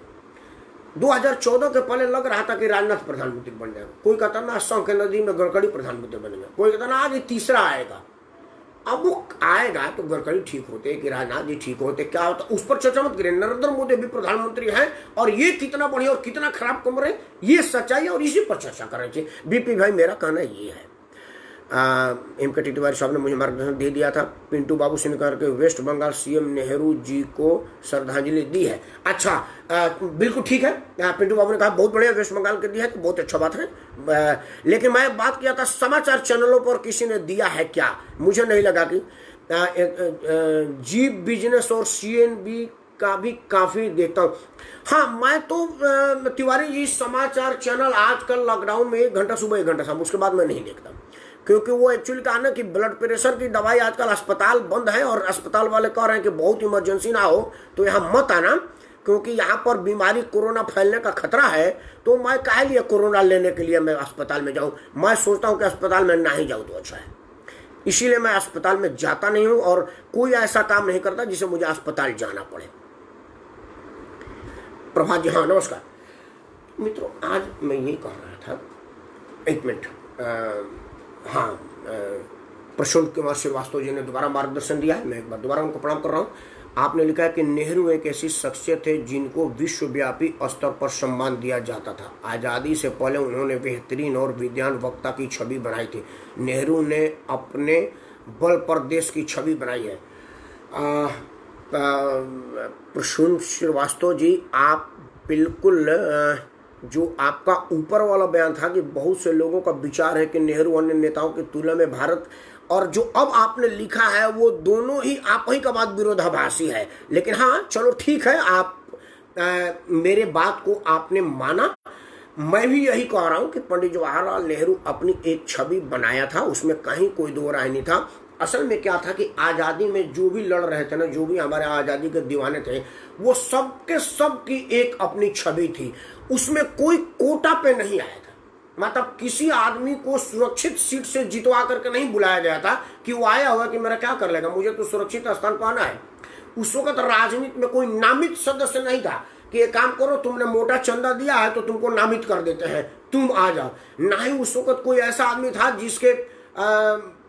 2014 के पहले लग रहा था कि राजनाथ प्रधानमंत्री बन जाएगा, कोई कहता ना सौ के नदी में गडकरी प्रधानमंत्री बनेगा, कोई कहता ना आज तीसरा आएगा। अब वो आएगा तो गडकरी ठीक होते कि राजनाथ जी ठीक होते, क्या होता उस पर चर्चा मत करें। नरेंद्र मोदी भी प्रधानमंत्री हैं और ये कितना बढ़िया और कितना खराब कम रहे, ये सच्चाई है और इसी पर चर्चा करनी चाहिए। बीपी भाई मेरा कहना ये है। M.K. तिवारी साहब ने मुझे मार्गदर्शन दे दिया था। पिंटू बाबू सिंह करके वेस्ट बंगाल सीएम नेहरू जी को श्रद्धांजलि दी है। अच्छा, बिल्कुल ठीक है। पिंटू बाबू ने कहा बहुत बढ़िया, वेस्ट बंगाल के दिया है तो बहुत अच्छा बात है। लेकिन मैं बात किया था समाचार चैनलों पर किसी ने दिया है क्या, मुझे नहीं लगा कि जी बिजनेस और CNB का भी काफी देखता हूँ। हाँ, मैं तो तिवारी जी समाचार चैनल आजकल लॉकडाउन में 1 घंटा सुबह 1 घंटा शाम, उसके बाद मैं नहीं देखता, क्योंकि वो एक्चुअली कहा ना कि ब्लड प्रेशर की दवाई आजकल अस्पताल बंद है और अस्पताल वाले कह रहे हैं कि बहुत इमरजेंसी ना हो तो यहाँ मत आना, क्योंकि यहाँ पर बीमारी कोरोना फैलने का खतरा है। तो मैं काहे लिए कोरोना लेने के लिए मैं अस्पताल में जाऊँ? मैं सोचता हूँ कि अस्पताल में ना ही जाऊँ तो अच्छा है, इसीलिए मैं अस्पताल में जाता नहीं हूँ और कोई ऐसा काम नहीं करता जिसे मुझे अस्पताल जाना पड़े। प्रभात जी, हाँ नमस्कार मित्रों। आज मैं ये कह रहा था, 1 मिनट, हाँ, प्रशांत कुमार श्रीवास्तव जी ने दोबारा मार्गदर्शन दिया है, मैं एक बार दोबारा उनको प्रणाम कर रहा हूँ। आपने लिखा है कि नेहरू एक ऐसी शख्सियत है जिनको विश्वव्यापी स्तर पर सम्मान दिया जाता था। आज़ादी से पहले उन्होंने बेहतरीन और विद्वान वक्ता की छवि बनाई थी। नेहरू ने अपने बल पर देश की छवि बनाई है। प्रशांत श्रीवास्तव जी, आप बिल्कुल जो आपका ऊपर वाला बयान था कि बहुत से लोगों का विचार है कि नेहरू अन्य नेताओं की तुलना में भारत, और जो अब आपने लिखा है वो दोनों ही आप ही का बात विरोधाभासी है। लेकिन हाँ चलो ठीक है, आप मेरे बात को आपने माना। मैं भी यही कह रहा हूँ कि पंडित जवाहरलाल नेहरू अपनी एक छवि बनाया था, उसमें कहीं कोई दो राय नहीं था। असल में क्या था कि आज़ादी में जो भी लड़ रहे थे ना, जो भी हमारे आज़ादी के दीवाने थे, वो सबके सब की एक अपनी छवि थी, उसमें कोई कोटा पे नहीं आया था। मतलब किसी आदमी को सुरक्षित सीट से जितवा करके नहीं बुलाया गया था कि वो आया हुआ कि मेरा क्या कर लेगा, मुझे तो सुरक्षित स्थान पाना है। उस वक्त राजनीति में कोई नामित सदस्य नहीं था कि एक काम करो, तुमने मोटा चंदा दिया है तो तुमको नामित कर देते हैं, तुम आ जाओ। ना ही उस वक्त कोई ऐसा आदमी था जिसके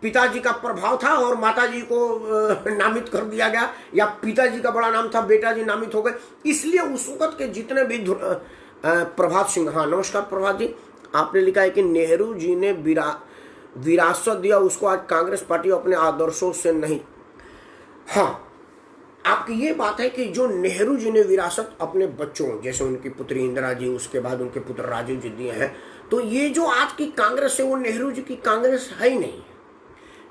पिताजी का प्रभाव था और माताजी को नामित कर दिया गया, या पिताजी का बड़ा नाम था, बेटा जी नामित हो गए। इसलिए उस वक्त के जितने भी प्रभात सिंह, हाँ नमस्कार प्रभात जी, आपने लिखा है कि नेहरू जी ने विरासत दिया उसको, आज कांग्रेस पार्टी अपने आदर्शों से नहीं। हाँ, आपकी ये बात है कि जो नेहरू जी ने विरासत अपने बच्चों, जैसे उनकी पुत्री इंदिरा जी, उसके बाद उनके पुत्र राजीव जी दिए हैं, तो ये जो आज की कांग्रेस है वो नेहरू जी की कांग्रेस है ही नहीं।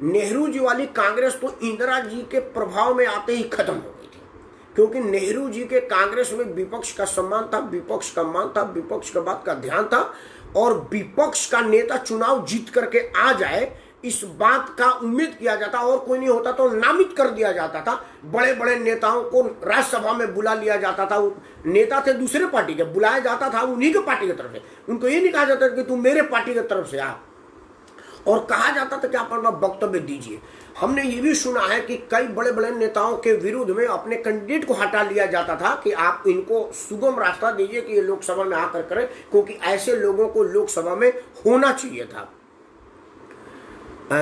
नेहरू जी वाली कांग्रेस तो इंदिरा जी के प्रभाव में आते ही खत्म हो गई थी, क्योंकि नेहरू जी के कांग्रेस में विपक्ष का सम्मान था, विपक्ष का मान था, विपक्ष का बात का ध्यान था, और विपक्ष का नेता चुनाव जीत करके आ जाए इस बात का उम्मीद किया जाता, और कोई नहीं होता तो नामित कर दिया जाता था। बड़े बड़े नेताओं को राज्यसभा में बुला लिया जाता था, नेता थे दूसरे पार्टी के, बुलाया जाता था उन्हीं के पार्टी की तरफ से, उनको ये नहीं कहा जाता कि तुम मेरे पार्टी की तरफ से आ, और कहा जाता था कि आप अपना वक्तव्य दीजिए। हमने ये भी सुना है कि कई बड़े बड़े नेताओं के विरुद्ध में अपने कैंडिडेट को हटा लिया जाता था कि आप इनको सुगम रास्ता दीजिए कि ये लोकसभा में आकर करें, क्योंकि ऐसे लोगों को लोकसभा में होना चाहिए था।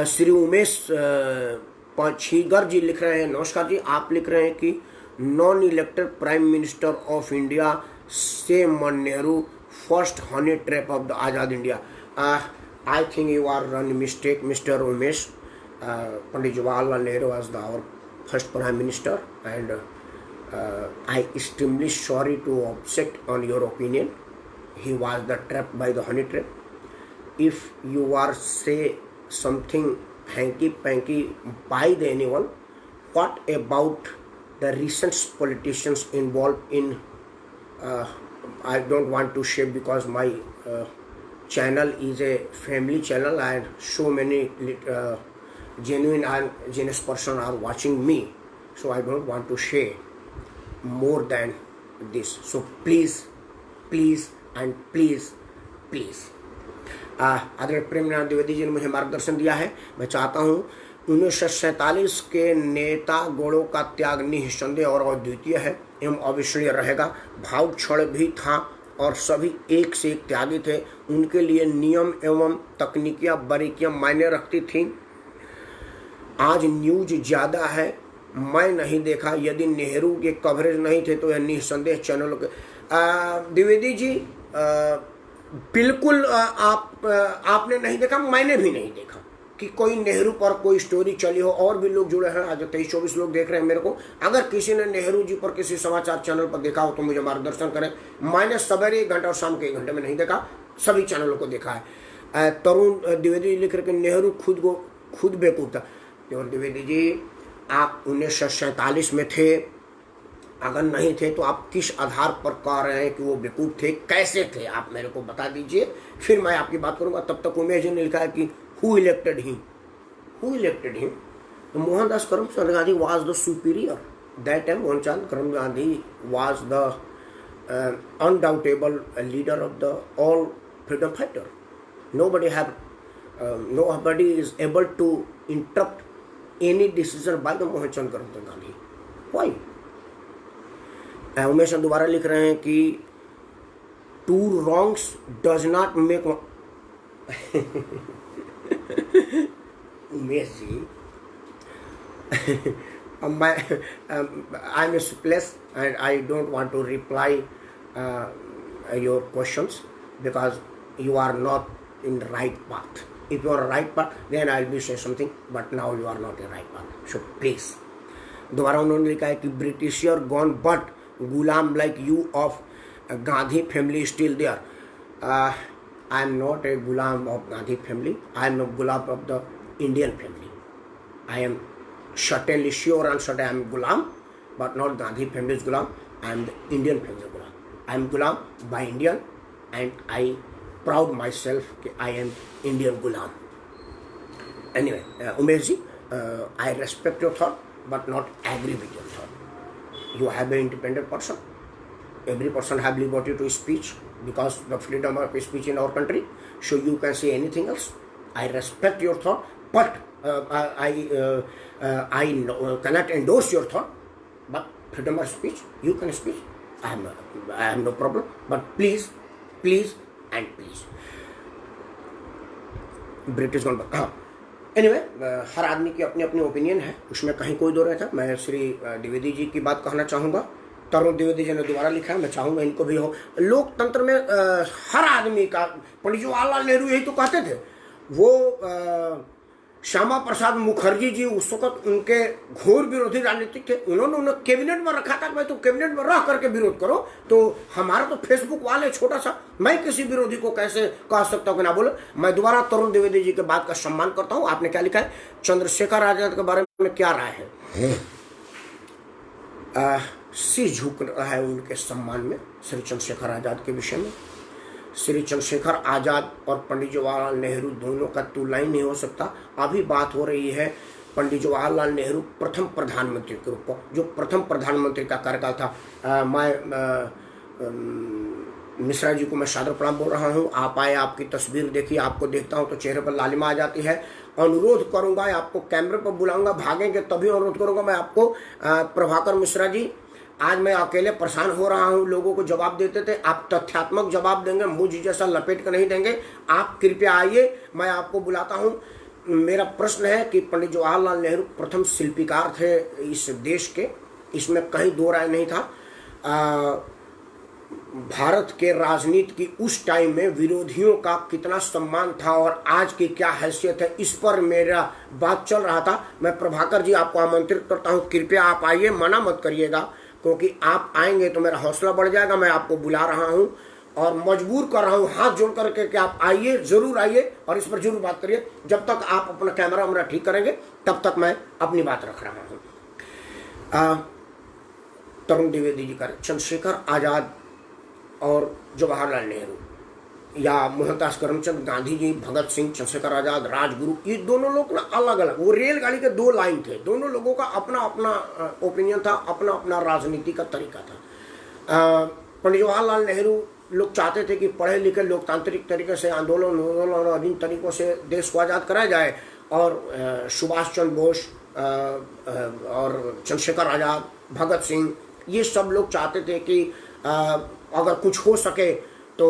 श्री उमेश पाछीगर जी लिख रहे हैं, नमस्कार जी, आप लिख रहे हैं कि non elected prime minister of India say Mon Nehru first honey trap of the Azad India. I think you are on mistake, Mr. Umesh. Pandit Jawaharlal Nehru was our first Prime Minister, and I extremely sorry to upset on your opinion. He was the trap by the honey trap. If you are say something hanky-panky by the anyone, what about the recent politicians involved in I don't want to share because my channel is a family channel and so many genuine and generous person are watching me, so I don't want to share more than this. So please and please आदरणीय प्रेमनाथ द्विवेदी जी ने मुझे मार्गदर्शन दिया है। मैं चाहता हूँ 1947 के नेता गुणों का त्याग निःसंदेह और अद्वितीय है एवं अविस्मरणीय रहेगा। भाव क्षण भी था और सभी एक से एक त्यागी थे। उनके लिए नियम एवं तकनीकियाँ बारीकियाँ मायने रखती थीं। आज न्यूज ज़्यादा है, मैं नहीं देखा। यदि नेहरू के कवरेज नहीं थे तो यह निःसंदेह चैनलों के द्विवेदी जी बिल्कुल आपने नहीं देखा, मैंने भी नहीं देखा कि कोई नेहरू पर कोई स्टोरी चली हो। और भी लोग जुड़े हैं, आज 23-24 लोग देख रहे हैं मेरे को। अगर किसी ने नेहरू जी पर किसी समाचार चैनल पर देखा हो तो मुझे मार्गदर्शन करें। मैंने सवेरे 1 घंटा और शाम के 1 घंटे में नहीं देखा, सभी चैनलों को देखा है। तरुण द्विवेदी लिख रहे कि नेहरू खुद बेवकूफ़ था। तरुण द्विवेदी जी, आप 1947 में थे, अगर नहीं थे तो आप किस आधार पर कह रहे हैं कि वो बेवकूफ़ थे? कैसे थे आप मेरे को बता दीजिए, फिर मैं आपकी बात करूंगा। तब तक उमेश जी ने लिखा है कि हु इलेक्टेड हिम। तो Mohandas Karamchand Gandhi was the superior that time. Mohandas Karamchand Gandhi was the undoubtable leader of the all freedom fighter. nobody is able to interrupt any decision by the Mohanchand Karamchand Gandhi. Why? Umesh दोबारा लिख रहे हैं कि two wrongs does not make Umesh ji I am speechless and I don't want to reply your questions because you are not in right path. If you are right path then I will be say something, but now you are not in right path. So please. दोबारा उन्होंने लिखा है कि britisher gone but Gulam like you of Gandhi family still there. I am not a Gulam of Gandhi family. I am a Gulam of the Indian family. I am certainly sure and certain I am Gulam, but not Gandhi family's Gulam. I am the Indian family's Gulam. I am Gulam by Indian, and I proud myself that I am Indian Gulam. Anyway, Umesh ji, I respect your thought, but not agree with your thought. You have an independent person. Every person have liberty to speech because the freedom of speech in our country. So you can say anything else. I respect your thought, but I cannot endorse your thought. But freedom of speech, you can speak. I have no problem. But please, and please. British government. Anyway हर आदमी की अपनी अपनी opinion है, उसमें कहीं कोई दो रहता। मैं श्री द्विवेदी जी की बात कहना चाहूँगा। तरुण द्विवेदी जी ने दोबारा लिखा है, मैं चाहूँगा इनको भी हो। लोकतंत्र में हर आदमी का, पंडित जवाहरलाल नेहरू यही तो कहते थे। वो श्यामा प्रसाद मुखर्जी जी उस वक्त उनके घोर विरोधी राजनीतिक थे। उन्होंने उन्हें कैबिनेट में रखा था, भाई तो कैबिनेट में रह करके विरोध करो। तो हमारा तो फेसबुक वाले छोटा सा, मैं किसी विरोधी को कैसे कह सकता हूँ कि ना बोले। मैं दोबारा तरुण द्विवेदी जी के बात का सम्मान करता हूँ। आपने क्या लिखा है? चंद्रशेखर आजाद के बारे में क्या राय है? सिर झुक रहा है उनके सम्मान में श्री चंद्रशेखर आजाद के विषय में। श्री चंद्रशेखर आजाद और पंडित जवाहरलाल नेहरू दोनों का तुलना ही नहीं हो सकता। अभी बात हो रही है पंडित जवाहरलाल नेहरू प्रथम प्रधानमंत्री के रूप में, जो प्रथम प्रधानमंत्री का कार्यकाल था। मैं मिश्रा जी को मैं सादर प्रणाम बोल रहा हूँ। आप आए, आपकी तस्वीर देखी, आपको देखता हूँ तो चेहरे पर लालिमा आ जाती है। अनुरोध करूँगा, आपको कैमरे पर बुलाऊंगा, भागेंगे तभी अनुरोध करूँगा मैं आपको। प्रभाकर मिश्रा जी, आज मैं अकेले परेशान हो रहा हूं, लोगों को जवाब देते थे, आप तथ्यात्मक जवाब देंगे, मुझ जैसा लपेट कर नहीं देंगे। आप कृपया आइए, मैं आपको बुलाता हूं। मेरा प्रश्न है कि पंडित जवाहरलाल नेहरू प्रथम शिल्पकार थे इस देश के, इसमें कहीं दो राय नहीं था। भारत के राजनीति की उस टाइम में विरोधियों का कितना सम्मान था और आज की क्या हैसियत है, इस पर मेरा बात चल रहा था। मैं प्रभाकर जी आपको आमंत्रित करता हूं, कृपया आप आइए, मना मत करिएगा, क्योंकि आप आएंगे तो मेरा हौसला बढ़ जाएगा। मैं आपको बुला रहा हूं और मजबूर कर रहा हूं हाथ जोड़ करके कि आप आइए, जरूर आइए और इस पर जरूर बात करिए। जब तक आप अपना कैमरा वैमरा ठीक करेंगे तब तक मैं अपनी बात रख रहा हूं। तरुण द्विवेदी जी का चंद्रशेखर आजाद और जवाहरलाल नेहरू या मोहनदास करमचंद गांधी जी, भगत सिंह, चंद्रशेखर आजाद, राजगुरु, ये दोनों लोग ना अलग अलग, वो रेलगाड़ी के दो लाइन थे। दोनों लोगों का अपना अपना ओपिनियन था, अपना अपना राजनीति का तरीका था। पंडित जवाहरलाल नेहरू लोग चाहते थे कि पढ़े लिखे लोकतांत्रिक तरीके से आंदोलन और इन तरीकों से देश को आज़ाद कराया जाए, और सुभाष चंद्र बोस और चंद्रशेखर आजाद, भगत सिंह, ये सब लोग चाहते थे कि अगर कुछ हो सके तो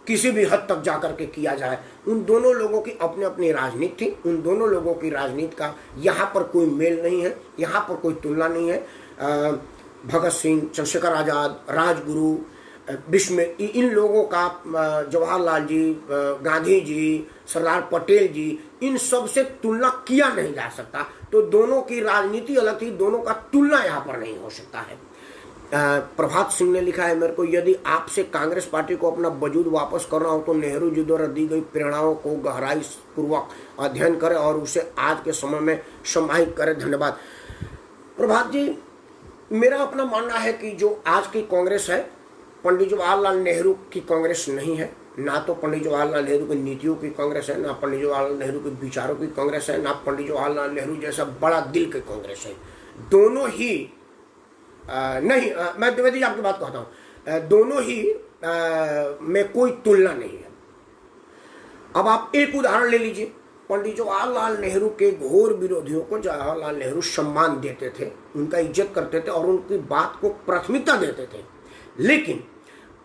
किसी भी हद तक जाकर के किया जाए। उन दोनों लोगों की अपनी अपनी राजनीति थी। उन दोनों लोगों की राजनीति का यहाँ पर कोई मेल नहीं है, यहाँ पर कोई तुलना नहीं है। भगत सिंह, चंद्रशेखर आजाद, राजगुरु, विश्व में इन लोगों का, जवाहरलाल जी, गांधी जी, सरदार पटेल जी, इन सब से तुलना किया नहीं जा सकता। तो दोनों की राजनीति अलग थी, दोनों का तुलना यहाँ पर नहीं हो सकता है। प्रभात सिंह ने लिखा है मेरे को, यदि आपसे कांग्रेस पार्टी को अपना वजूद वापस करना हो तो नेहरू जी द्वारा दी गई प्रेरणाओं को गहराई पूर्वक अध्ययन करें और उसे आज के समय में समाहित करें। धन्यवाद। प्रभात जी, मेरा अपना मानना है कि जो आज की कांग्रेस है, पंडित जवाहरलाल नेहरू की कांग्रेस नहीं है। ना तो पंडित जवाहरलाल नेहरू की नीतियों की कांग्रेस है, ना पंडित जवाहरलाल नेहरू के विचारों की कांग्रेस है, ना पंडित जवाहरलाल नेहरू जैसा बड़ा दिल की कांग्रेस है। दोनों ही नहीं, मैं द्विवेदी जी आपकी बात कहता हूं, दोनों ही में कोई तुलना नहीं है। अब आप एक उदाहरण ले लीजिए, पंडित जवाहरलाल नेहरू के घोर विरोधियों को जवाहरलाल नेहरू सम्मान देते थे, उनका इज्जत करते थे और उनकी बात को प्राथमिकता देते थे। लेकिन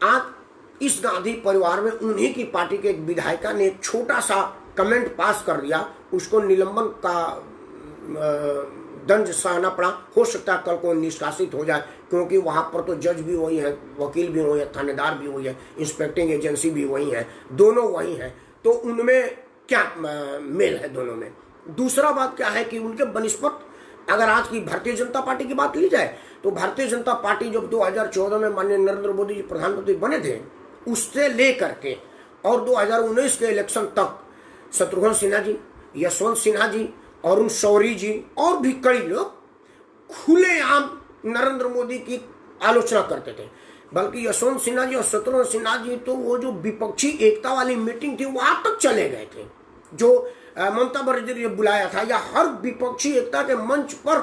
आज इस गांधी परिवार में उन्हीं की पार्टी के एक विधायिका ने एक छोटा सा कमेंट पास कर दिया, उसको निलंबन का दंड सहना पड़ा। हो सकता है कल को निष्कासित हो जाए, क्योंकि वहां पर तो जज भी वही है, वकील भी वही है, थानेदार भी वही है, इंस्पेक्टिंग एजेंसी भी वही है, दोनों वही है। तो उनमें क्या मेल है दोनों में। दूसरा बात क्या है कि उनके बनिस्पत अगर आज की भारतीय जनता पार्टी की बात ली जाए तो भारतीय जनता पार्टी जब 2014 में माननीय नरेंद्र मोदी जी प्रधानमंत्री बने थे, उससे लेकर के और 2019 के इलेक्शन तक शत्रुघ्न सिन्हा जी, यशवंत सिन्हा जी, अरुण शौरी जी और भी कई लोग खुलेआम नरेंद्र मोदी की आलोचना करते थे। बल्कि यशवंत सिन्हा जी और शत्रुघ्न सिन्हा जी तो वो जो विपक्षी एकता वाली मीटिंग थी वहां तक चले गए थे, जो ममता बनर्जी ने बुलाया था, या हर विपक्षी एकता के मंच पर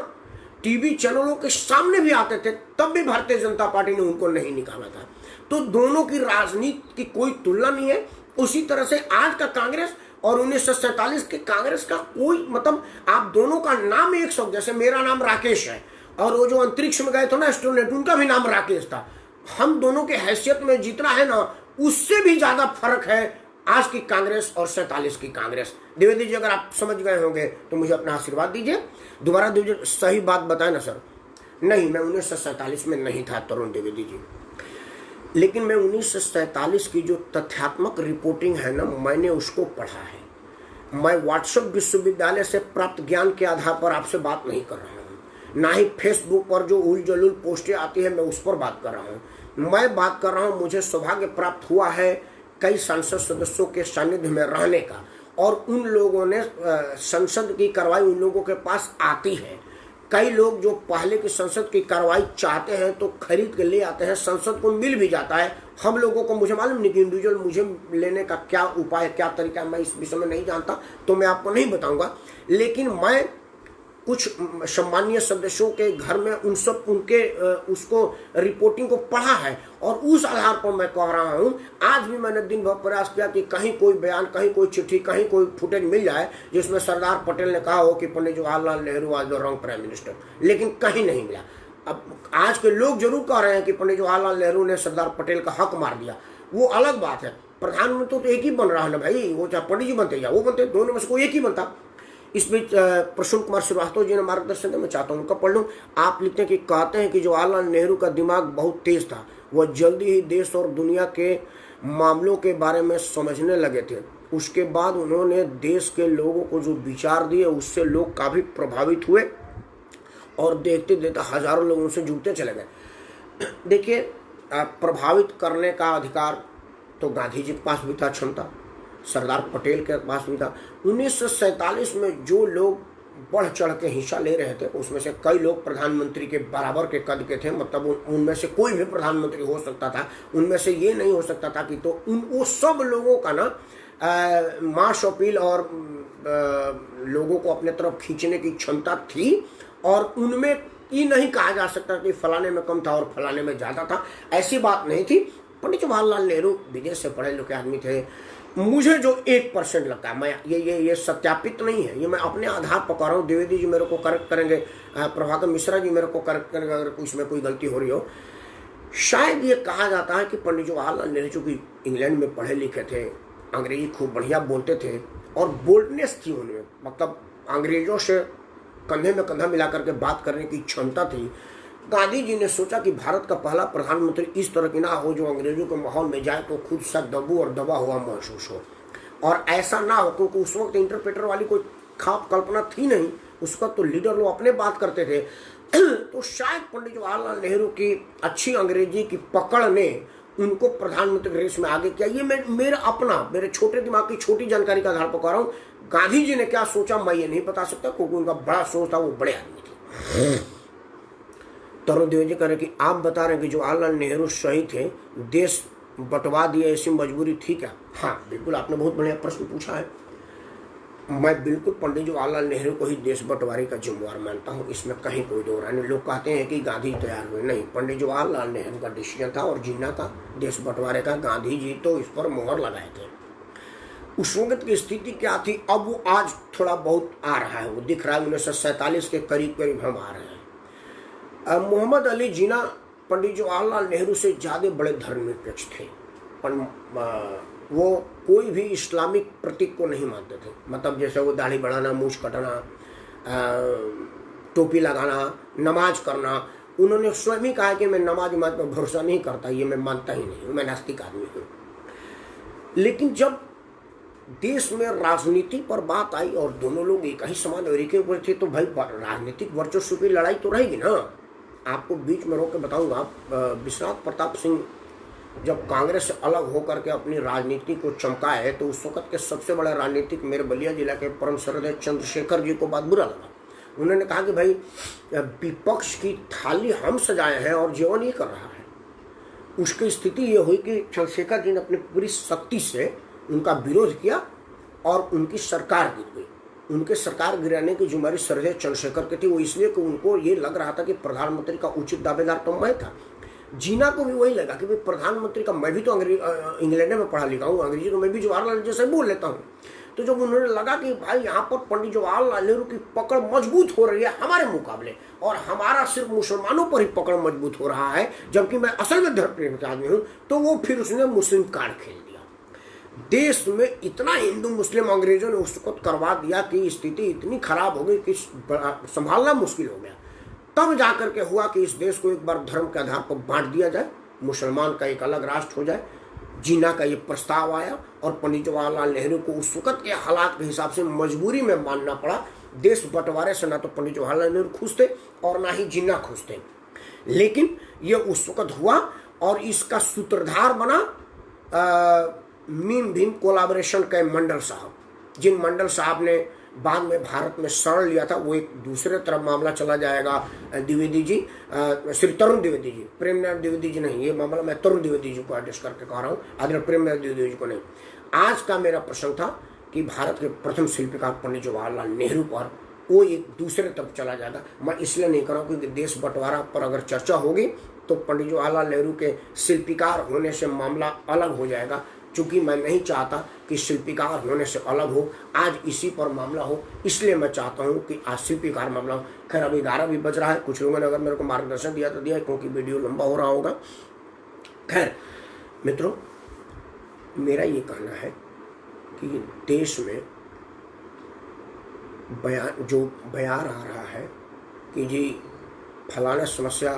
टीवी चैनलों के सामने भी आते थे, तब भी भारतीय जनता पार्टी ने उनको नहीं निकाला था। तो दोनों की राजनीति की कोई तुलना नहीं है। उसी तरह से आज का कांग्रेस और 1947 के कांग्रेस का कोई मतलब, आप दोनों का नाम एक शब्द, जैसे मेरा नाम राकेश है और वो जो अंतरिक्ष में गए थे ना एस्ट्रोनॉट, उनका भी नाम राकेश था। हम दोनों के हैसियत में जितना है ना, उससे भी ज्यादा फर्क है आज की कांग्रेस और 47 की कांग्रेस। द्विवेदी जी, अगर आप समझ गए होंगे तो मुझे अपना आशीर्वाद दीजिए। दोबारा दीजिए, सही बात बताए ना सर। नहीं, मैं 1947 में नहीं था तरुण द्विवेदी जी, लेकिन मैं 1947 की जो तथ्यात्मक रिपोर्टिंग है ना, मैंने उसको पढ़ा है। मैं व्हाट्सएप विश्वविद्यालय से प्राप्त ज्ञान के आधार पर आपसे बात नहीं कर रहा हूँ, ना ही फेसबुक पर जो उल जलूल पोस्टें आती है मैं उस पर बात कर रहा हूँ। मैं बात कर रहा हूँ, मुझे सौभाग्य प्राप्त हुआ है कई संसद सदस्यों के सानिध्य में रहने का, और उन लोगों ने संसद की कार्रवाई उन लोगों के पास आती है। कई लोग जो पहले की संसद की कार्रवाई चाहते हैं तो खरीद के ले आते हैं, संसद को मिल भी जाता है। हम लोगों को, मुझे मालूम नहीं कि इंडिविजुअल मुझे लेने का क्या उपाय, क्या तरीका है, मैं इस विषय में नहीं जानता, तो मैं आपको नहीं बताऊंगा। लेकिन मैं कुछ सम्मानीय सदस्यों के घर में उनके उसको रिपोर्टिंग को पढ़ा है, और उस आधार पर मैं कह रहा हूं। आज भी मैंने दिन भर प्रयास किया कि कहीं कोई बयान, कहीं कोई चिट्ठी, कहीं कोई फुटेज मिल जाए जिसमें सरदार पटेल ने कहा हो कि Pandit Jawaharlal Nehru was the wrong prime minister, लेकिन कहीं नहीं मिला। अब आज के लोग जरूर कह रहे हैं कि पंडित जवाहरलाल नेहरू ने सरदार पटेल का हक मार दिया, वो अलग बात है। प्रधानमंत्री तो एक ही बन रहा है ना भाई, वो चाहे पंडित जी बनते या वो बनते, दोनों में से कोई एक ही बनता। इस बीच प्रसून कुमार श्रीवास्तव जी ने मार्गदर्शन दिया, मैं चाहता हूँ उनका पढ़ लूँ। आप लिखते हैं कि कहते हैं कि जवाहरलाल नेहरू का दिमाग बहुत तेज था वह जल्दी ही देश और दुनिया के मामलों के बारे में समझने लगे थे। उसके बाद उन्होंने देश के लोगों को जो विचार दिए उससे लोग काफ़ी प्रभावित हुए और देखते देखते हजारों लोग उनसे जुड़ते चले गए। देखिए, प्रभावित करने का अधिकार तो गांधी जी के पास भी था, क्षमता सरदार पटेल के पास भी था। 1947 में जो लोग बढ़ चढ़ के हिस्सा ले रहे थे उसमें से कई लोग प्रधानमंत्री के बराबर के कद के थे, मतलब उनमें से कोई भी प्रधानमंत्री हो सकता था, उनमें से ये नहीं हो सकता था कि तो वो सब लोगों का ना मास अपील और लोगों को अपने तरफ खींचने की क्षमता थी और उनमें ये नहीं कहा जा सकता कि फलाने में कम था और फलाने में ज़्यादा था, ऐसी बात नहीं थी। पंडित जवाहरलाल नेहरू विदेश से पढ़े लिखे आदमी थे। मुझे जो 1% लगता है, मैं ये सत्यापित नहीं है, ये मैं अपने आधार पर कह रहा हूँ। द्विवेदी जी मेरे को करेक्ट करेंगे, प्रभाकर मिश्रा जी मेरे को करेक्ट करेंगे अगर इसमें कोई गलती हो रही हो। शायद ये कहा जाता है कि पंडित जवाहरलाल नेहरू चूँकि इंग्लैंड में पढ़े लिखे थे, अंग्रेजी खूब बढ़िया बोलते थे और बोल्डनेस थी उनमें, मतलब अंग्रेजों से कंधे में कंधा मिलाकर के बात करने की क्षमता थी। गांधी जी ने सोचा कि भारत का पहला प्रधानमंत्री इस तरह की ना हो जो अंग्रेजों के माहौल में जाए तो खुद सा दबू और दबा हुआ महसूस हो, और ऐसा ना हो क्योंकि उस वक्त इंटरप्रेटर वाली कोई खाप कल्पना थी नहीं, उस वक्त तो लीडर लोग अपने बात करते थे। तो शायद पंडित जवाहरलाल नेहरू की अच्छी अंग्रेजी की पकड़ ने उनको प्रधानमंत्री रेस में आगे किया। ये मेरे छोटे दिमाग की छोटी जानकारी का आधार पर कह रहा हूँ। गांधी जी ने क्या सोचा मैं ये नहीं बता सकता क्योंकि उनका बड़ा सोच था, वो बड़े आदमी थे। तरुण द्विवेदी कह रहे कि आप बता रहे हैं कि जवाहरलाल नेहरू सही थे, देश बंटवा दिए, ऐसी मजबूरी थी क्या? हाँ बिल्कुल, आपने बहुत बढ़िया प्रश्न पूछा है। मैं बिल्कुल पंडित जवाहरलाल नेहरू को ही देश बंटवारे का जिम्मेवार मानता हूँ, इसमें कहीं कोई दो राय नहीं। लोग कहते हैं कि गांधी तैयार हुए, नहीं, पंडित जवाहरलाल नेहरू का डिसीजन था और जीना का देश बंटवारे का। गांधी जी तो इस पर मोहर लगाए थे। उस वक्त की स्थिति क्या थी, अब वो आज थोड़ा बहुत आ रहा है, वो दिख रहा है। 1947 के करीब करीब हम आ रहे हैं। मोहम्मद अली जिन्ना पंडित जवाहरलाल नेहरू से ज़्यादा बड़े धर्मनिरपेक्ष थे, पर वो कोई भी इस्लामिक प्रतीक को नहीं मानते थे। मतलब जैसे वो दाढ़ी बढ़ाना, मूछ कटाना, टोपी लगाना, नमाज करना, उन्होंने स्वयं ही कहा कि मैं नमाज पर भरोसा नहीं करता, ये मैं मानता ही नहीं, मैं नास्तिक आदमी हूँ। लेकिन जब देश में राजनीति पर बात आई और दोनों लोग एक ही समान तरीके पर थे तो भाई राजनीतिक वर्चस्व की लड़ाई तो रहेगी ना। आपको बीच में रोक के बताऊंगा, विश्वनाथ प्रताप सिंह जब कांग्रेस से अलग होकर के अपनी राजनीति को चमकाए तो उस वक्त के सबसे बड़े राजनीतिक मेरे बलिया जिला के परम श्रद्धेय चंद्रशेखर जी को बात बुरा लगा। उन्होंने कहा कि भाई विपक्ष की थाली हम सजाए हैं और जीवन ये कर रहा है। उसकी स्थिति ये हुई कि चंद्रशेखर जी ने अपनी पूरी शक्ति से उनका विरोध किया और उनकी सरकार गिर गई। उनके सरकार गिराने की जिम्मेदारी श्रद्धेय चंद्रशेखर की थी। वो इसलिए कि उनको ये लग रहा था कि प्रधानमंत्री का उचित दावेदार तो मैं था। जीना को भी वही लगा कि भाई प्रधानमंत्री का, मैं भी तो इंग्लैंड में पढ़ा लिखा हूँ, अंग्रेजी तो मैं भी जवाहरलाल जैसे बोल लेता हूँ। तो जब उन्होंने लगा कि भाई यहाँ पर पंडित जवाहरलाल नेहरू की पकड़ मजबूत हो रही है हमारे मुकाबले, और हमारा सिर्फ मुसलमानों पर ही पकड़ मजबूत हो रहा है जबकि मैं असल में धर्मप्रेमी आदमी हूँ, तो वो फिर उसने मुस्लिम कार्ड खेल दिया। देश में इतना हिंदू मुस्लिम अंग्रेजों ने उसको करवा दिया कि स्थिति इतनी खराब हो गई कि संभालना मुश्किल हो गया। तब जाकर के हुआ कि इस देश को एक बार धर्म के आधार पर बांट दिया जाए, मुसलमान का एक अलग राष्ट्र हो जाए। जीना का ये प्रस्ताव आया और पंडित जवाहरलाल नेहरू को उस वक्त के हालात के हिसाब से मजबूरी में मानना पड़ा। देश बंटवारे से ना तो पंडित जवाहरलाल नेहरू खुश थे और ना ही जिन्ना खुश थे, लेकिन ये उस वक्त हुआ और इसका सूत्रधार बना मीम भीम कोलाबोरेशन के मंडल साहब। जिन मंडल साहब ने बाद में भारत में शरण लिया था, वो एक दूसरे तरफ मामला चला जाएगा। द्विवेदी जी, श्री तरुण द्विवेदी जी, प्रेमनाथ द्विवेदी जी नहीं, ये मामला मैं तरुण द्विवेदी जी को एडजस्ट करके कह रहा हूँ, आदरणीय प्रेमनाथ द्विवेदी जी को नहीं। आज का मेरा प्रश्न था कि भारत के प्रथम शिल्पकार पंडित जवाहरलाल नेहरू पर वो एक दूसरे तरफ चला जाएगा। मैं इसलिए नहीं कर रहा हूँ क्योंकि देश बंटवारा पर अगर चर्चा होगी तो पंडित जवाहरलाल नेहरू के शिल्पकार होने से मामला अलग हो जाएगा, चूंकि मैं नहीं चाहता कि शिल्पकार होने से अलग हो, आज इसी पर मामला हो, इसलिए मैं चाहता हूं कि आज शिल्पकार मामला हो। खैर अभी 11 भी बज रहा है, कुछ लोगों ने अगर मेरे को मार्गदर्शन दिया तो दिया क्योंकि वीडियो लंबा हो रहा होगा। खैर मित्रों, मेरा ये कहना है कि देश में बयार आ रहा है कि जी फलाना समस्या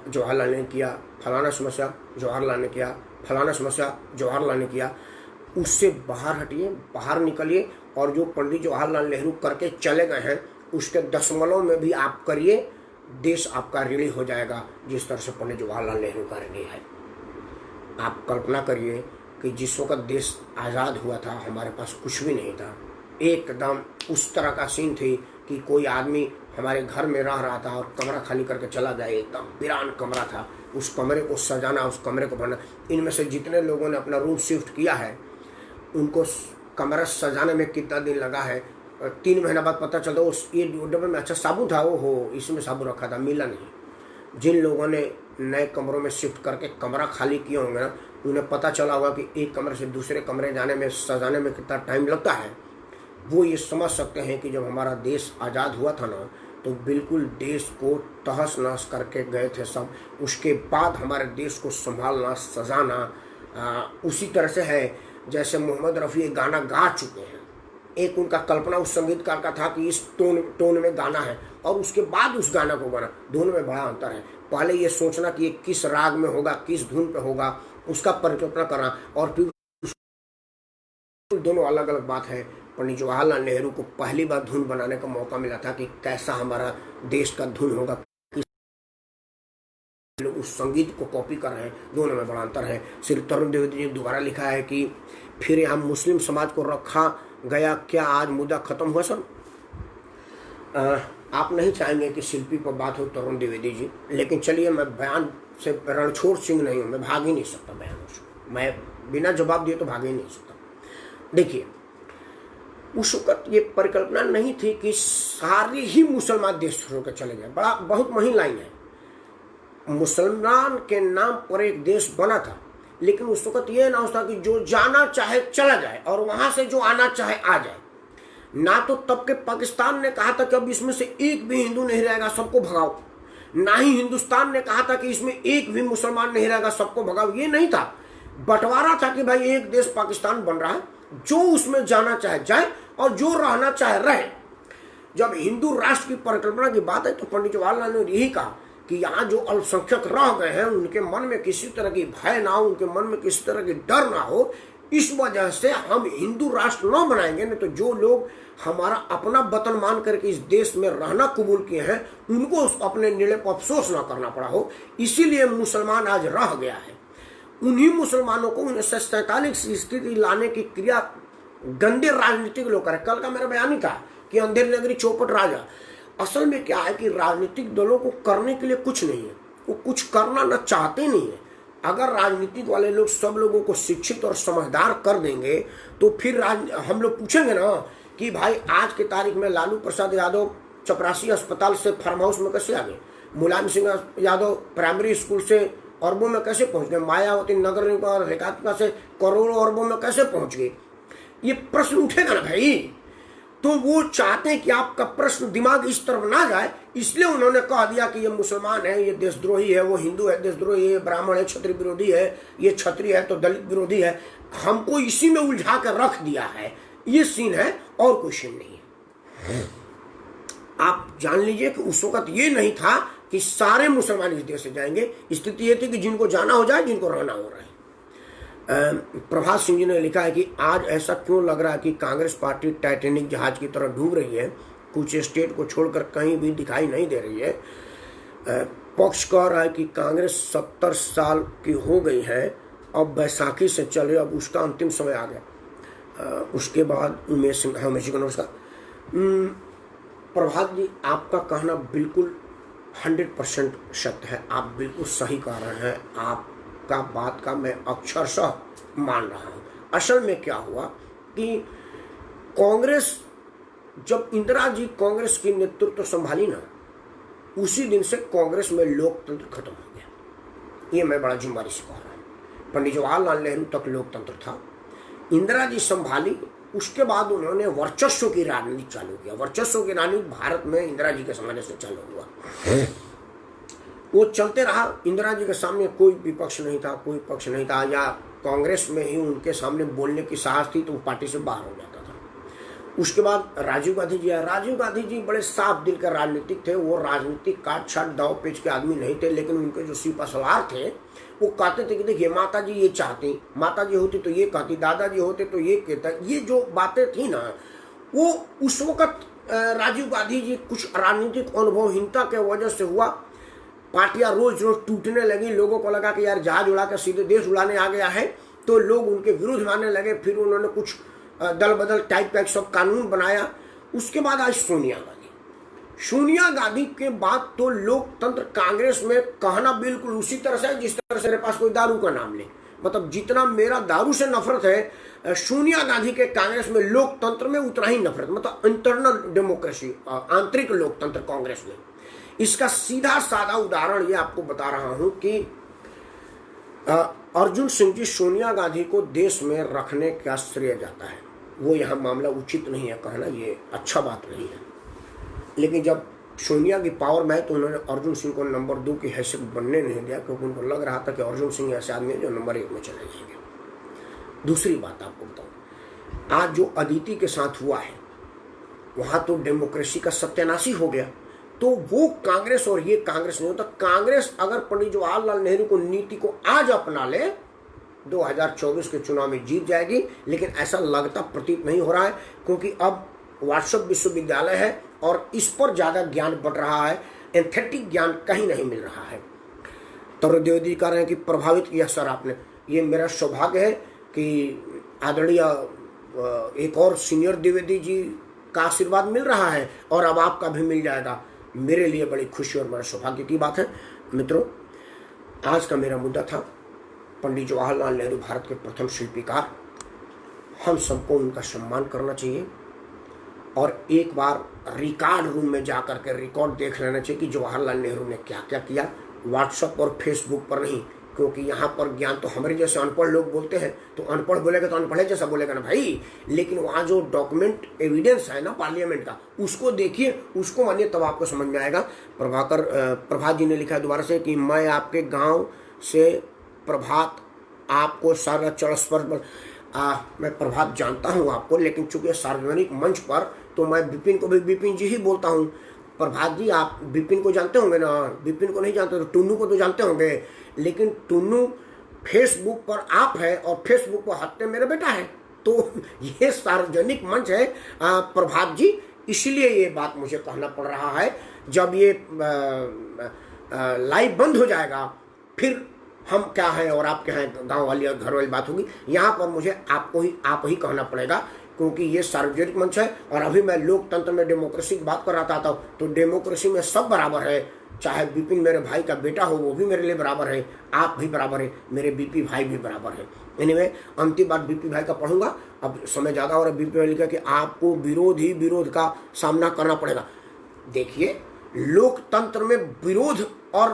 जवाहरलाल ने किया, फलाना समस्या जवाहरलाल ने किया, फलाना समस्या जवाहरलाल ने किया। उससे बाहर हटिए, बाहर निकलिए और जो पंडित जवाहरलाल नेहरू करके चले गए हैं उसके दशमलव में भी आप करिए, देश आपका ऋणी हो जाएगा जिस तरह से पंडित जवाहरलाल नेहरू का ऋणी है। आप कल्पना करिए कि जिस वक्त देश आज़ाद हुआ था हमारे पास कुछ भी नहीं था, एकदम उस तरह का सीन थी कि कोई आदमी हमारे घर में रह रहा था और कमरा खाली करके चला जाए, एकदम वीरान कमरा था। उस कमरे को सजाना, उस कमरे को बनना, इनमें से जितने लोगों ने अपना रूम शिफ्ट किया है उनको कमरा सजाने में कितना दिन लगा है, 3 महीना बाद पता चलता उस ये डब्बे में अच्छा साबुन था, वो हो इसमें साबुन रखा था, मिला नहीं। जिन लोगों ने नए कमरों में शिफ्ट करके कमरा खाली किए होंगे ना, उन्हें पता चला होगा कि एक कमरे से दूसरे कमरे जाने में, सजाने में कितना टाइम लगता है। वो ये समझ सकते हैं कि जब हमारा देश आज़ाद हुआ था ना तो बिल्कुल देश को तहस नहस करके गए थे सब। उसके बाद हमारे देश को संभालना, सजाना उसी तरह से है जैसे मोहम्मद रफ़ी एक गाना गा चुके हैं। एक उनका कल्पना उस संगीतकार का था कि इस टोन में गाना है और उसके बाद उस गाना को गाना, दोनों में बड़ा अंतर है। पहले ये सोचना कि ये किस राग में होगा, किस धुन पे होगा, उसका परिकल्पना करना, और फिर दोनों अलग अलग बात है। पंडित जवाहरलाल नेहरू को पहली बार धुन बनाने का मौका मिला था कि कैसा हमारा देश का धुन होगा, लोग उस संगीत को कॉपी कर रहे हैं, दोनों में बड़ा अंतर है। श्री तरुण द्विवेदी जी दोबारा लिखा है कि फिर यहाँ मुस्लिम समाज को रखा गया, क्या आज मुद्दा खत्म हुआ सर? आप नहीं चाहेंगे कि शिल्पी पर बात हो तरुण द्विवेदी जी, लेकिन चलिए मैं बयान से रणछोड़ सिंह नहीं हूँ, मैं भाग ही नहीं सकता बयानों से, मैं बिना जवाब दिए तो भाग ही नहीं सकता। देखिए उस वक्त ये परिकल्पना नहीं थी कि सारे ही मुसलमान देश छोड़ कर चले गए। बहुत महीन लाइन है, मुसलमान के नाम पर एक देश बना था, लेकिन उस वक्त ये ना होता कि जो जाना चाहे चला जाए और वहां से जो आना चाहे आ जाए। ना तो तब के पाकिस्तान ने कहा था कि अब इसमें से एक भी हिंदू नहीं रहेगा, सबको भगाओ, ना ही हिंदुस्तान ने कहा था कि इसमें एक भी मुसलमान नहीं रहेगा, सबको भगाओ। ये नहीं था, बंटवारा था कि भाई एक देश पाकिस्तान बन रहा है, जो उसमें जाना चाहे जाए और जो रहना चाहे रहे। जब हिंदू राष्ट्र की परिकल्पना की बात है तो पंडित जवाहरलाल ने यही कहा कि यहाँ जो अल्पसंख्यक रह गए हैं उनके मन में किसी तरह की भय ना हो, उनके मन में किसी तरह की डर ना हो, इस वजह से हम हिंदू राष्ट्र न बनाएंगे। नहीं तो जो लोग हमारा अपना वतन मान करके इस देश में रहना कबूल किए हैं उनको अपने निर्णय पर अफसोस ना करना पड़ा हो, इसीलिए मुसलमान आज रह गया है। उन्हीं मुसलमानों को 1947 की स्थिति लाने की क्रिया गंदे राजनीतिक लोग करें। कल का मेरा बयान ही था कि अंधेरी नगरी चौपट राजा। असल में क्या है कि राजनीतिक दलों को करने के लिए कुछ नहीं है, वो कुछ करना न चाहते नहीं है। अगर राजनीतिक वाले लोग सब लोगों को शिक्षित और समझदार कर देंगे तो फिर हम लोग पूछेंगे ना कि भाई आज की तारीख में लालू प्रसाद यादव चपरासी अस्पताल से फार्म हाउस में कैसे आ गए, मुलायम सिंह यादव प्राइमरी स्कूल से अरबों में कैसे पहुंच गए, मायावती नगर निगम रेखात्मका से करोड़ों अरबों में कैसे पहुंच गए, ये प्रश्न उठेगा ना भाई। तो वो चाहते हैं कि आपका प्रश्न दिमाग इस तरफ ना जाए, इसलिए उन्होंने कह दिया कि ये मुसलमान है, ये देशद्रोही है, वो हिंदू है देशद्रोही है, ब्राह्मण है क्षत्रिय विरोधी है, ये क्षत्रिय है तो दलित विरोधी है। हमको इसी में उलझा कर रख दिया है, ये सीन है और कोई सीन नहीं है। आप जान लीजिए कि उस वक्त ये नहीं था कि सारे मुसलमान इस देश से जाएंगे, स्थिति ये थी कि जिनको जाना हो जाए, जिनको रहना हो रहा है। प्रभात सिंह जी ने लिखा है कि आज ऐसा क्यों लग रहा है कि कांग्रेस पार्टी टाइटैनिक जहाज की तरह डूब रही है, कुछ स्टेट को छोड़कर कहीं भी दिखाई नहीं दे रही है। पक्ष कह रहा है कि कांग्रेस 70 साल की हो गई है, अब बैसाखी से चले, अब उसका अंतिम समय आ गया। उसके बाद उमेश सिंह, हाँ जी को नमस्कार। प्रभात जी आपका कहना बिल्कुल 100% सत्य है, आप बिल्कुल सही कह रहे हैं, आपका बात का मैं अक्षरशः मान रहा हूं। असल में क्या हुआ कि कांग्रेस, जब इंदिरा जी कांग्रेस की नेतृत्व संभाली ना, उसी दिन से कांग्रेस में लोकतंत्र खत्म हो गया। ये मैं बड़ा जिम्मेदारी से कह रहा हूँ। पंडित जवाहरलाल नेहरू तक लोकतंत्र था, इंदिरा जी संभाली, उसके बाद उन्होंने वर्चस्व की राजनीति चालू किया। वर्चस्व की राजनीति भारत में इंदिरा जी के समय से चालू हुआ, वो चलते रहा। इंदिरा जी के सामने कोई विपक्ष नहीं था, कोई पक्ष नहीं था, या कांग्रेस में ही उनके सामने बोलने की साहस थी तो वो पार्टी से बाहर हो जाता था। उसके बाद राजीव गांधी जी आए। राजीव गांधी जी बड़े साफ दिल के राजनीतिक थे, वो राजनीतिक काट छाट दाव पेच के आदमी नहीं थे, लेकिन उनके जो सिपा सलार थे वो कहते थे कि देखिए माता जी ये चाहती, माता जी होती तो ये कहती, दादाजी होते तो ये कहता। ये जो बातें थी ना, वो उस वक्त राजीव गांधी जी कुछ राजनीतिक अनुभवहीनता के वजह से हुआ। पार्टियां रोज रोज टूटने लगी, लोगों को लगा कि यार जहाज उड़ा कर सीधे देश उड़ाने आ गया है, तो लोग उनके विरुद्ध आने लगे। फिर उन्होंने कुछ दल बदल टाइप का सब कानून बनाया। उसके बाद आज सोनिया गांधी के बाद तो लोकतंत्र कांग्रेस में कहना बिल्कुल उसी तरह से जिस तरह से मेरे पास कोई दारू का नाम ले। मतलब जितना मेरा दारू से नफरत है, सोनिया गांधी के कांग्रेस में लोकतंत्र में उतना ही नफरत, मतलब इंटरनल डेमोक्रेसी, आंतरिक लोकतंत्र कांग्रेस में। इसका सीधा साधा उदाहरण ये आपको बता रहा हूं कि अर्जुन सिंह जी सोनिया गांधी को देश में रखने का श्रेय जाता है। वो यहाँ मामला उचित नहीं है कहना, ये अच्छा बात नहीं है, लेकिन जब सोनिया की पावर में है तो उन्होंने अर्जुन सिंह को नंबर 2 की हैसियत बनने नहीं दिया, क्योंकि उनको लग रहा था कि अर्जुन सिंह ऐसे आदमी है जो नंबर 1 में चले जाएंगे। दूसरी बात आपको बताऊं, आज जो अदिति के साथ हुआ है वहां तो डेमोक्रेसी का सत्यानाशी हो गया। तो वो कांग्रेस और ये कांग्रेस नहीं होता। कांग्रेस अगर पंडित जवाहरलाल नेहरू को नीति को आज अपना ले 2024 के चुनाव में जीत जाएगी, लेकिन ऐसा लगता प्रतीत नहीं हो रहा है, क्योंकि अब व्हाट्सएप विश्वविद्यालय है और इस पर ज्यादा ज्ञान बढ़ रहा है, एंथेटिक ज्ञान कहीं नहीं मिल रहा है। तरुण द्विवेदी कह रहे हैं कि प्रभावित किया सर आपने। ये मेरा सौभाग्य है कि आदरणीय एक और सीनियर द्विवेदी जी का आशीर्वाद मिल रहा है और अब आपका भी मिल जाएगा। मेरे लिए बड़ी खुशी और बड़ा सौभाग्य की बात है। मित्रों, आज का मेरा मुद्दा था पंडित जवाहरलाल नेहरू भारत के प्रथम शिल्पीकार। हम सबको उनका सम्मान करना चाहिए और एक बार रिकॉर्ड रूम में जाकर के रिकॉर्ड देख लेना चाहिए कि जवाहरलाल नेहरू ने क्या क्या किया। व्हाट्सएप और फेसबुक पर नहीं, क्योंकि यहाँ पर ज्ञान तो हमारे जैसे अनपढ़ लोग बोलते हैं, तो अनपढ़ बोलेगा तो अनपढ़ जैसा बोलेगा ना भाई। लेकिन वहाँ जो डॉक्यूमेंट एविडेंस है ना पार्लियामेंट का, उसको देखिए, उसको मानिए, तब आपको समझ में आएगा। प्रभात जी ने लिखा है दोबारा से कि मैं आपके गांव से प्रभात आपको सारा चढ़ मैं प्रभात जानता हूँ आपको, लेकिन चूंकि सार्वजनिक मंच पर तो मैं विपिन को भी विपिन जी ही बोलता हूँ। प्रभात जी आप विपिन को जानते होंगे ना? विपिन को नहीं जानते तो टुन्नू को तो जानते होंगे, लेकिन टुन्नू फेसबुक पर आप है और फेसबुक पर हत्या मेरा बेटा है। तो ये सार्वजनिक मंच है प्रभात जी, इसलिए ये बात मुझे कहना पड़ रहा है। जब ये लाइव बंद हो जाएगा फिर हम क्या हैं और आप क्या हैं, गांव वाली और घर वाली बात होगी। यहाँ पर मुझे आप ही कहना पड़ेगा, क्योंकि ये सार्वजनिक मंच है। और अभी मैं लोकतंत्र में डेमोक्रेसी की बात कर रहा था, तो डेमोक्रेसी में सब बराबर है। चाहे विपिन मेरे भाई का बेटा हो, वो भी मेरे लिए बराबर है, आप भी बराबर है, मेरे बीपी भाई भी बराबर है। एनीवे, अंतिम बात बीपी भाई का पढ़ूंगा, अब समय ज्यादा हो रहा है। बीपी भाई लिखा कि आपको विरोध का सामना करना पड़ेगा। देखिए, लोकतंत्र में विरोध और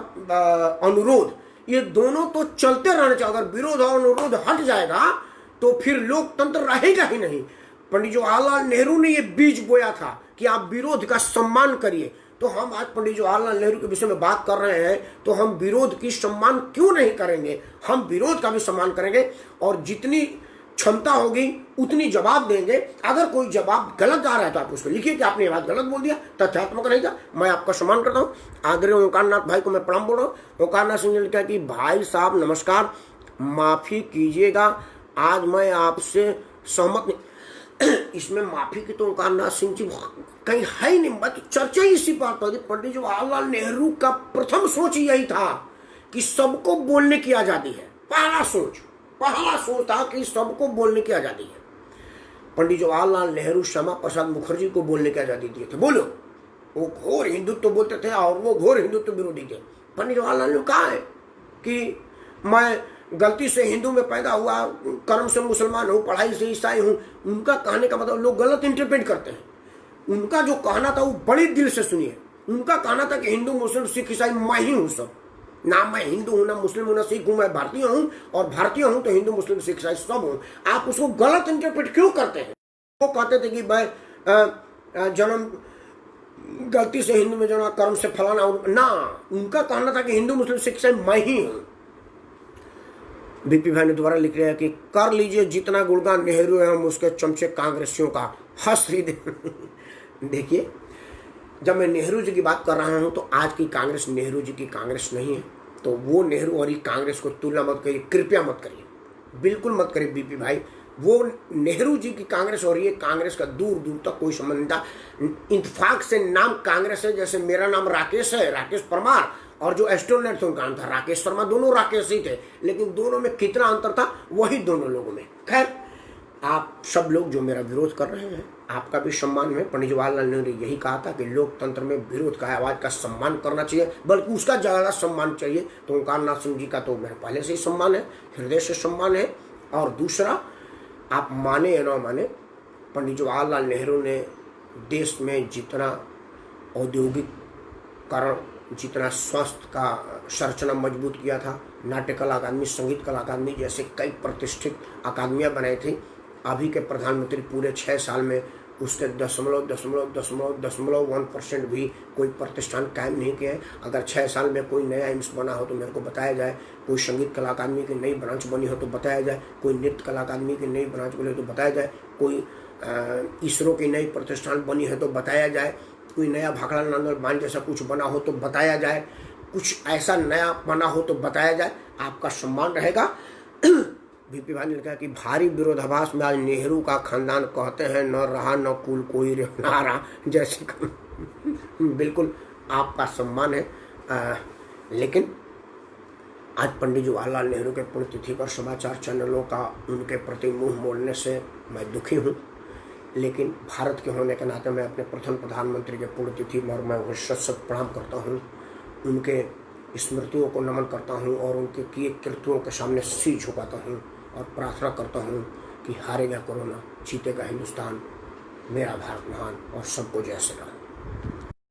अनुरोध ये दोनों तो चलते रहने चाहिए। अगर विरोध और अनुरोध हट जाएगा तो फिर लोकतंत्र रहेगा ही नहीं। पंडित जवाहरलाल नेहरू ने ये बीज बोया था कि आप विरोध का सम्मान करिए। तो हम आज पंडित जवाहरलाल नेहरू के विषय में बात कर रहे हैं, तो हम विरोध की सम्मान क्यों नहीं करेंगे? हम विरोध का भी सम्मान करेंगे और जितनी क्षमता होगी उतनी जवाब देंगे। अगर कोई जवाब गलत आ रहा है तो आप उसको लिखिए कि आपने ये बात गलत बोल दिया, तथ्यात्मक नहीं था। मैं आपका सम्मान करता हूँ। आदरणीय ओंकारनाथ भाई को मैं प्रणाम बोल रहा हूँ। ओंकारनाथ सिंह ने लिखा कि भाई साहब नमस्कार, माफी कीजिएगा, आज मैं आपसे सहमत नहीं। इसमें माफी की तो ओंकारनाथ सिंह जी कहीं है ही नहीं। बात चर्चा ही इसी बात पर। पंडित जवाहरलाल नेहरू का प्रथम सोच यही था कि सबको बोलने की आजादी है। पहला सोच था कि सबको बोलने की आजादी है। पंडित जवाहरलाल नेहरू श्यामा प्रसाद मुखर्जी को बोलने की आजादी दिए थे। बोलो, वो घोर हिंदुत्व बोलते थे और वो घोर हिंदुत्व विरोधी थे। पंडित जवाहरलाल ने कहा है कि मैं गलती से हिंदू में पैदा हुआ, कर्म से मुसलमान हूँ, पढ़ाई से ईसाई हूँ। उनका कहने का मतलब लोग गलत इंटरप्रेट करते हैं। उनका जो कहना था वो बड़े दिल से सुनिए। उनका कहना था कि हिंदू मुस्लिम सिख ईसाई मैं ही हूँ सब। ना मैं हिंदू हूँ, ना मुस्लिम हूँ, ना सिख हूँ, मैं भारतीय हूँ, और भारतीय हूँ तो हिंदू मुस्लिम सिख ईसाई सब हूँ। आप उसको गलत इंटरप्रेट क्यों करते हैं? वो कहते थे कि मैं जन्म गलती से हिंदू में जन्म, कर्म से फलाना ना। उनका कहना था कि हिंदू मुस्लिम सिख ईसाई मैं ही हूँ। बीपी भाई ने दोबारा लिख लिया कि कर लीजिए जितना गुणगान नेहरू एवं उसके चमचे कांग्रेसियों का, हंस रही देखिए, जब मैं नेहरू जी की बात कर रहा हूं तो आज की कांग्रेस नेहरू जी की कांग्रेस नहीं है। तो वो नेहरू और ये कांग्रेस को तुलना मत करिए, कृपया मत करिए, बिल्कुल मत करिए बीपी भाई। वो नेहरू जी की कांग्रेस और ये कांग्रेस का दूर दूर तक कोई संबंध नहीं था। इत्तेफाक से नाम कांग्रेस है, जैसे मेरा नाम राकेश है, राकेश परमार, और जो एस्ट्रोनॉट थे उनका नाम था राकेश शर्मा, दोनों राकेश ही थे, लेकिन दोनों में कितना अंतर था वही दोनों लोगों में। खैर, आप सब लोग जो मेरा विरोध कर रहे हैं, आपका भी सम्मान है। पंडित जवाहरलाल नेहरू ने यही कहा था कि लोकतंत्र में विरोध का आवाज का सम्मान करना चाहिए, बल्कि उसका ज़्यादा सम्मान चाहिए। तो ओंकार नाथ सिंह जी का तो मेरा पहले से ही सम्मान है, हृदय से सम्मान है। और दूसरा, आप माने या ना माने, पंडित जवाहरलाल नेहरू ने देश में जितना औद्योगिकरण, जितना स्वास्थ्य का संरचना मजबूत किया था, नाट्य कला अकादमी, संगीत कला अकादमी जैसे कई प्रतिष्ठित अकादमियाँ बनाई थी, अभी के प्रधानमंत्री पूरे 6 साल में उसके 0.1% भी कोई प्रतिष्ठान कायम नहीं किए। अगर 6 साल में कोई नया एम्स बना हो तो मेरे को बताया जाए, कोई संगीत कला अकादमी की नई ब्रांच बनी हो तो बताया जाए, कोई नृत्य कला अकादमी की नई ब्रांच बनी हो तो बताया जाए, कोई इसरो की नई प्रतिष्ठान बनी है तो बताया जाए, कोई नया भाखड़ा नांदल बांध जैसा कुछ बना हो तो बताया जाए, कुछ ऐसा नया बना हो तो बताया जाए, आपका सम्मान रहेगा। बीपी भाई ने कहा कि भारी विरोधाभास में आज नेहरू का खानदान कहते हैं न रहा न कुल कोई रहा, जैसे बिल्कुल आपका सम्मान है। लेकिन आज पंडित जवाहरलाल नेहरू के पुण्यतिथि पर समाचार चैनलों का उनके प्रति मुंह मोड़ने से मैं दुखी हूँ। लेकिन भारत के होने के नाते मैं अपने प्रथम प्रधानमंत्री के पुण्यतिथि पर मैं उन्हें सत प्रणाम करता हूँ, उनके स्मृतियों को नमन करता हूँ और उनके किए कृत्यों के सामने सिर झुकाता हूँ और प्रार्थना करता हूँ कि हारेगा कोरोना, जीतेगा हिंदुस्तान, मेरा भारत महान और सबको जय श्री राम।